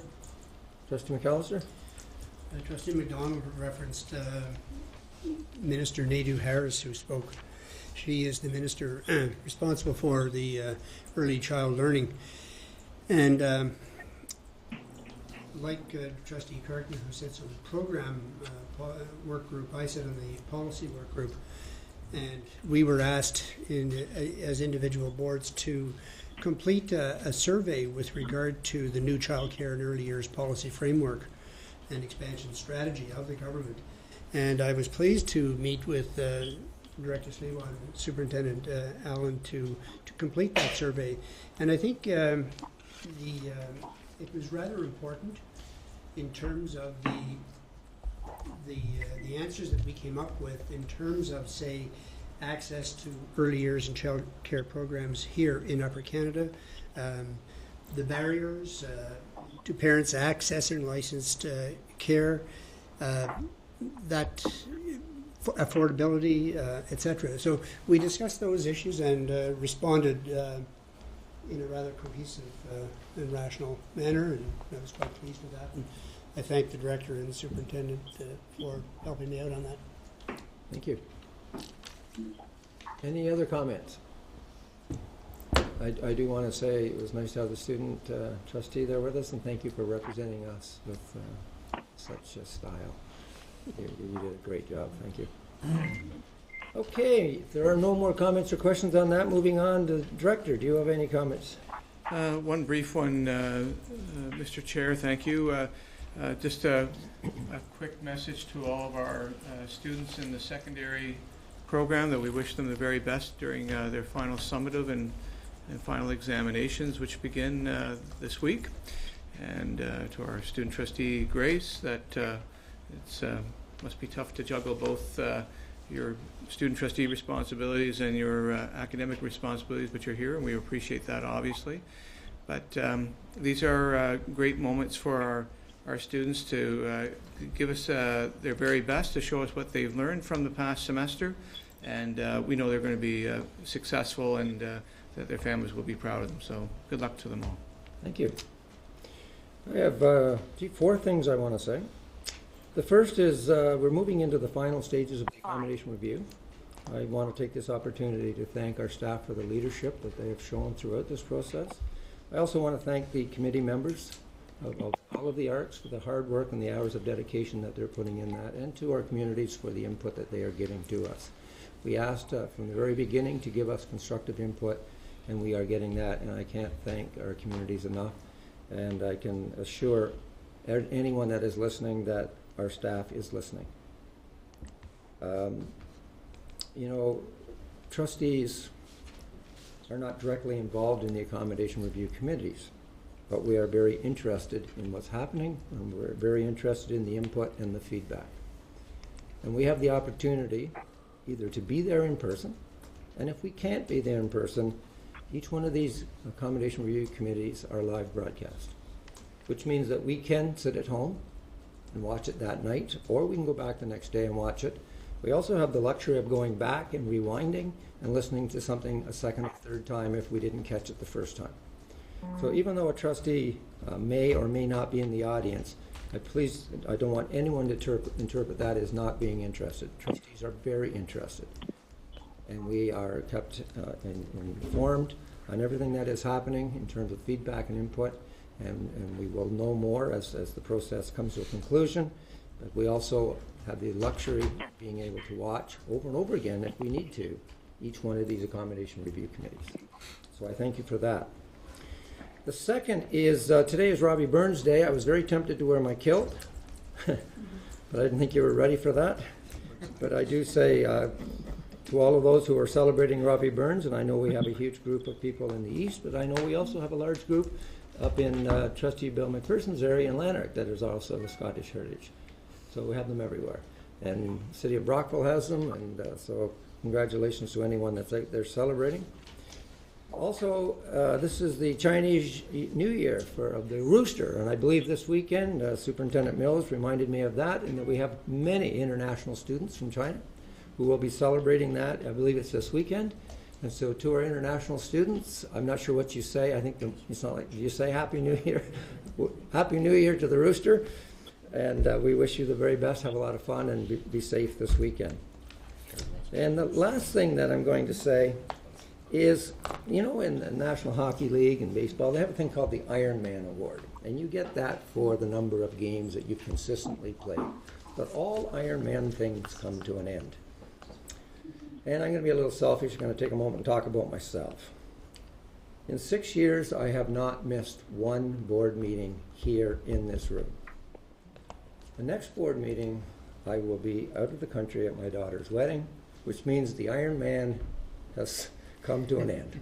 Trustee McAllister? Trustee McDonald referenced Minister Nadeau Harris, who spoke. She is the minister responsible for the early child learning. And like Trustee Carton, who sits on the program work group, I sit on the policy work group. And we were asked as individual boards to complete a survey with regard to the new child care and early years policy framework and expansion strategy of the government. And I was pleased to meet with Director Sliwa and Superintendent Allen to complete that survey. And I think it was rather important in terms of the the answers that we came up with in terms of, say, access to early years and child care programs here in Upper Canada, the barriers to parents accessing licensed care, that affordability, etc. So we discussed those issues and responded in a rather cohesive and rational manner, and I was quite pleased with that. And I thank the director and the superintendent for helping me out on that. Thank you. Any other comments? I do want to say it was nice to have the student trustee there with us, and thank you for representing us with such a style. You did a great job. Thank you. Okay, if there are no more comments or questions on that, moving on to Director. Do you have any comments? One brief one, Mr. Chair, thank you. Just a quick message to all of our students in the secondary program that we wish them the very best during their final summative and final examinations, which begin this week. And to our student trustee, Grace, that it's must be tough to juggle both your student trustee responsibilities and your academic responsibilities, but you're here, and we appreciate that, obviously. But these are great moments for our students to give us their very best, to show us what they've learned from the past semester, and we know they're going to be successful, and that their families will be proud of them. So good luck to them all. Thank you. I have 4 things I want to say. The first is we're moving into the final stages of the accommodation review. I want to take this opportunity to thank our staff for the leadership that they have shown throughout this process. I also want to thank the committee members of all of the ARCs for the hard work and the hours of dedication that they're putting in that, and to our communities for the input that they are giving to us. We asked from the very beginning to give us constructive input, and we are getting that, and I can't thank our communities enough. And I can assure anyone that is listening that our staff is listening. You know, trustees are not directly involved in the accommodation review committees, but we are very interested in what's happening, and we're very interested in the input and the feedback. And we have the opportunity either to be there in person, and if we can't be there in person, each one of these accommodation review committees are live broadcast, which means that we can sit at home and watch it that night, or we can go back the next day and watch it. We also have the luxury of going back and rewinding and listening to something a second or third time if we didn't catch it the first time. So even though a trustee may or may not be in the audience, I don't want anyone to interpret that as not being interested. Trustees are very interested, and we are kept informed on everything that is happening in terms of feedback and input, and we will know more as the process comes to a conclusion. But we also have the luxury of being able to watch over and over again, if we need to, each one of these accommodation review committees. So I thank you for that. The second is, today is Robbie Burns Day. I was very tempted to wear my kilt, but I didn't think you were ready for that. But I do say to all of those who are celebrating Robbie Burns, and I know we have a huge group of people in the east, but I know we also have a large group up in Trustee Bill McPherson's area in Lanark that is also of Scottish heritage. So we have them everywhere. And the city of Brockville has them, and so congratulations to anyone that's out there celebrating. Also, this is the Chinese New Year of the rooster, and I believe this weekend, Superintendent Mills reminded me of that, and that we have many international students from China who will be celebrating that. I believe it's this weekend. And so to our international students, I'm not sure what you say. I think it's not like, do you say Happy New Year? Happy New Year to the rooster. And we wish you the very best. Have a lot of fun and be safe this weekend. And the last thing that I'm going to say is, you know, in the National Hockey League and baseball, they have a thing called the Iron Man Award. And you get that for the number of games that you've consistently played. But all Iron Man things come to an end. And I'm going to be a little selfish. I'm going to take a moment and talk about myself. In 6 years, I have not missed one board meeting here in this room. The next board meeting, I will be out of the country at my daughter's wedding, which means the Iron Man has come to an end,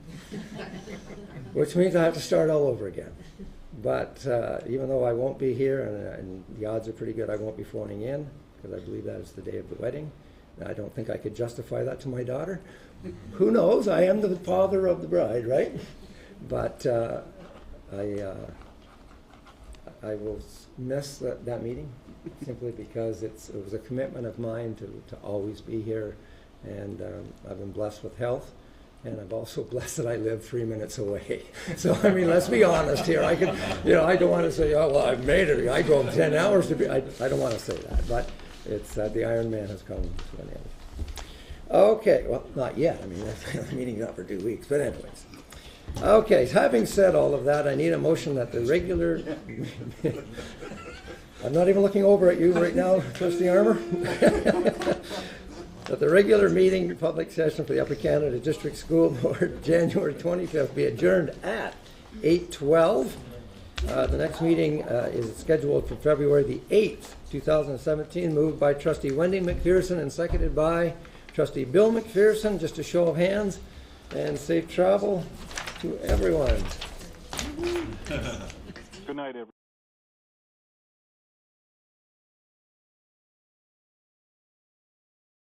which means I have to start all over again. But even though I won't be here, and the odds are pretty good I won't be phoning in, because I believe that is the day of the wedding. I don't think I could justify that to my daughter. Who knows? I am the father of the bride, right? But I will miss that meeting simply because it was a commitment of mine to always be here, and I've been blessed with health, and I'm also blessed that I live 3 minutes away. So I mean, let's be honest here. I could, I don't want to say, oh well, I've made it. I drove 10 hours to be. I don't want to say that, but it's the Ironman has come to an end. Okay, well, not yet. I mean, the meeting's not for 2 weeks, but anyways. Okay, having said all of that, I need a motion that the regular... I'm not even looking over at you right now, Trustee Armour. That the regular meeting, public session for the Upper Canada District School Board, January 25th, be adjourned at 8:12. The next meeting is scheduled for February the 8th, 2017, moved by Trustee Wendy McPherson and seconded by Trustee Bill McPherson. Just a show of hands, and safe travel to everyone. Good night, everyone.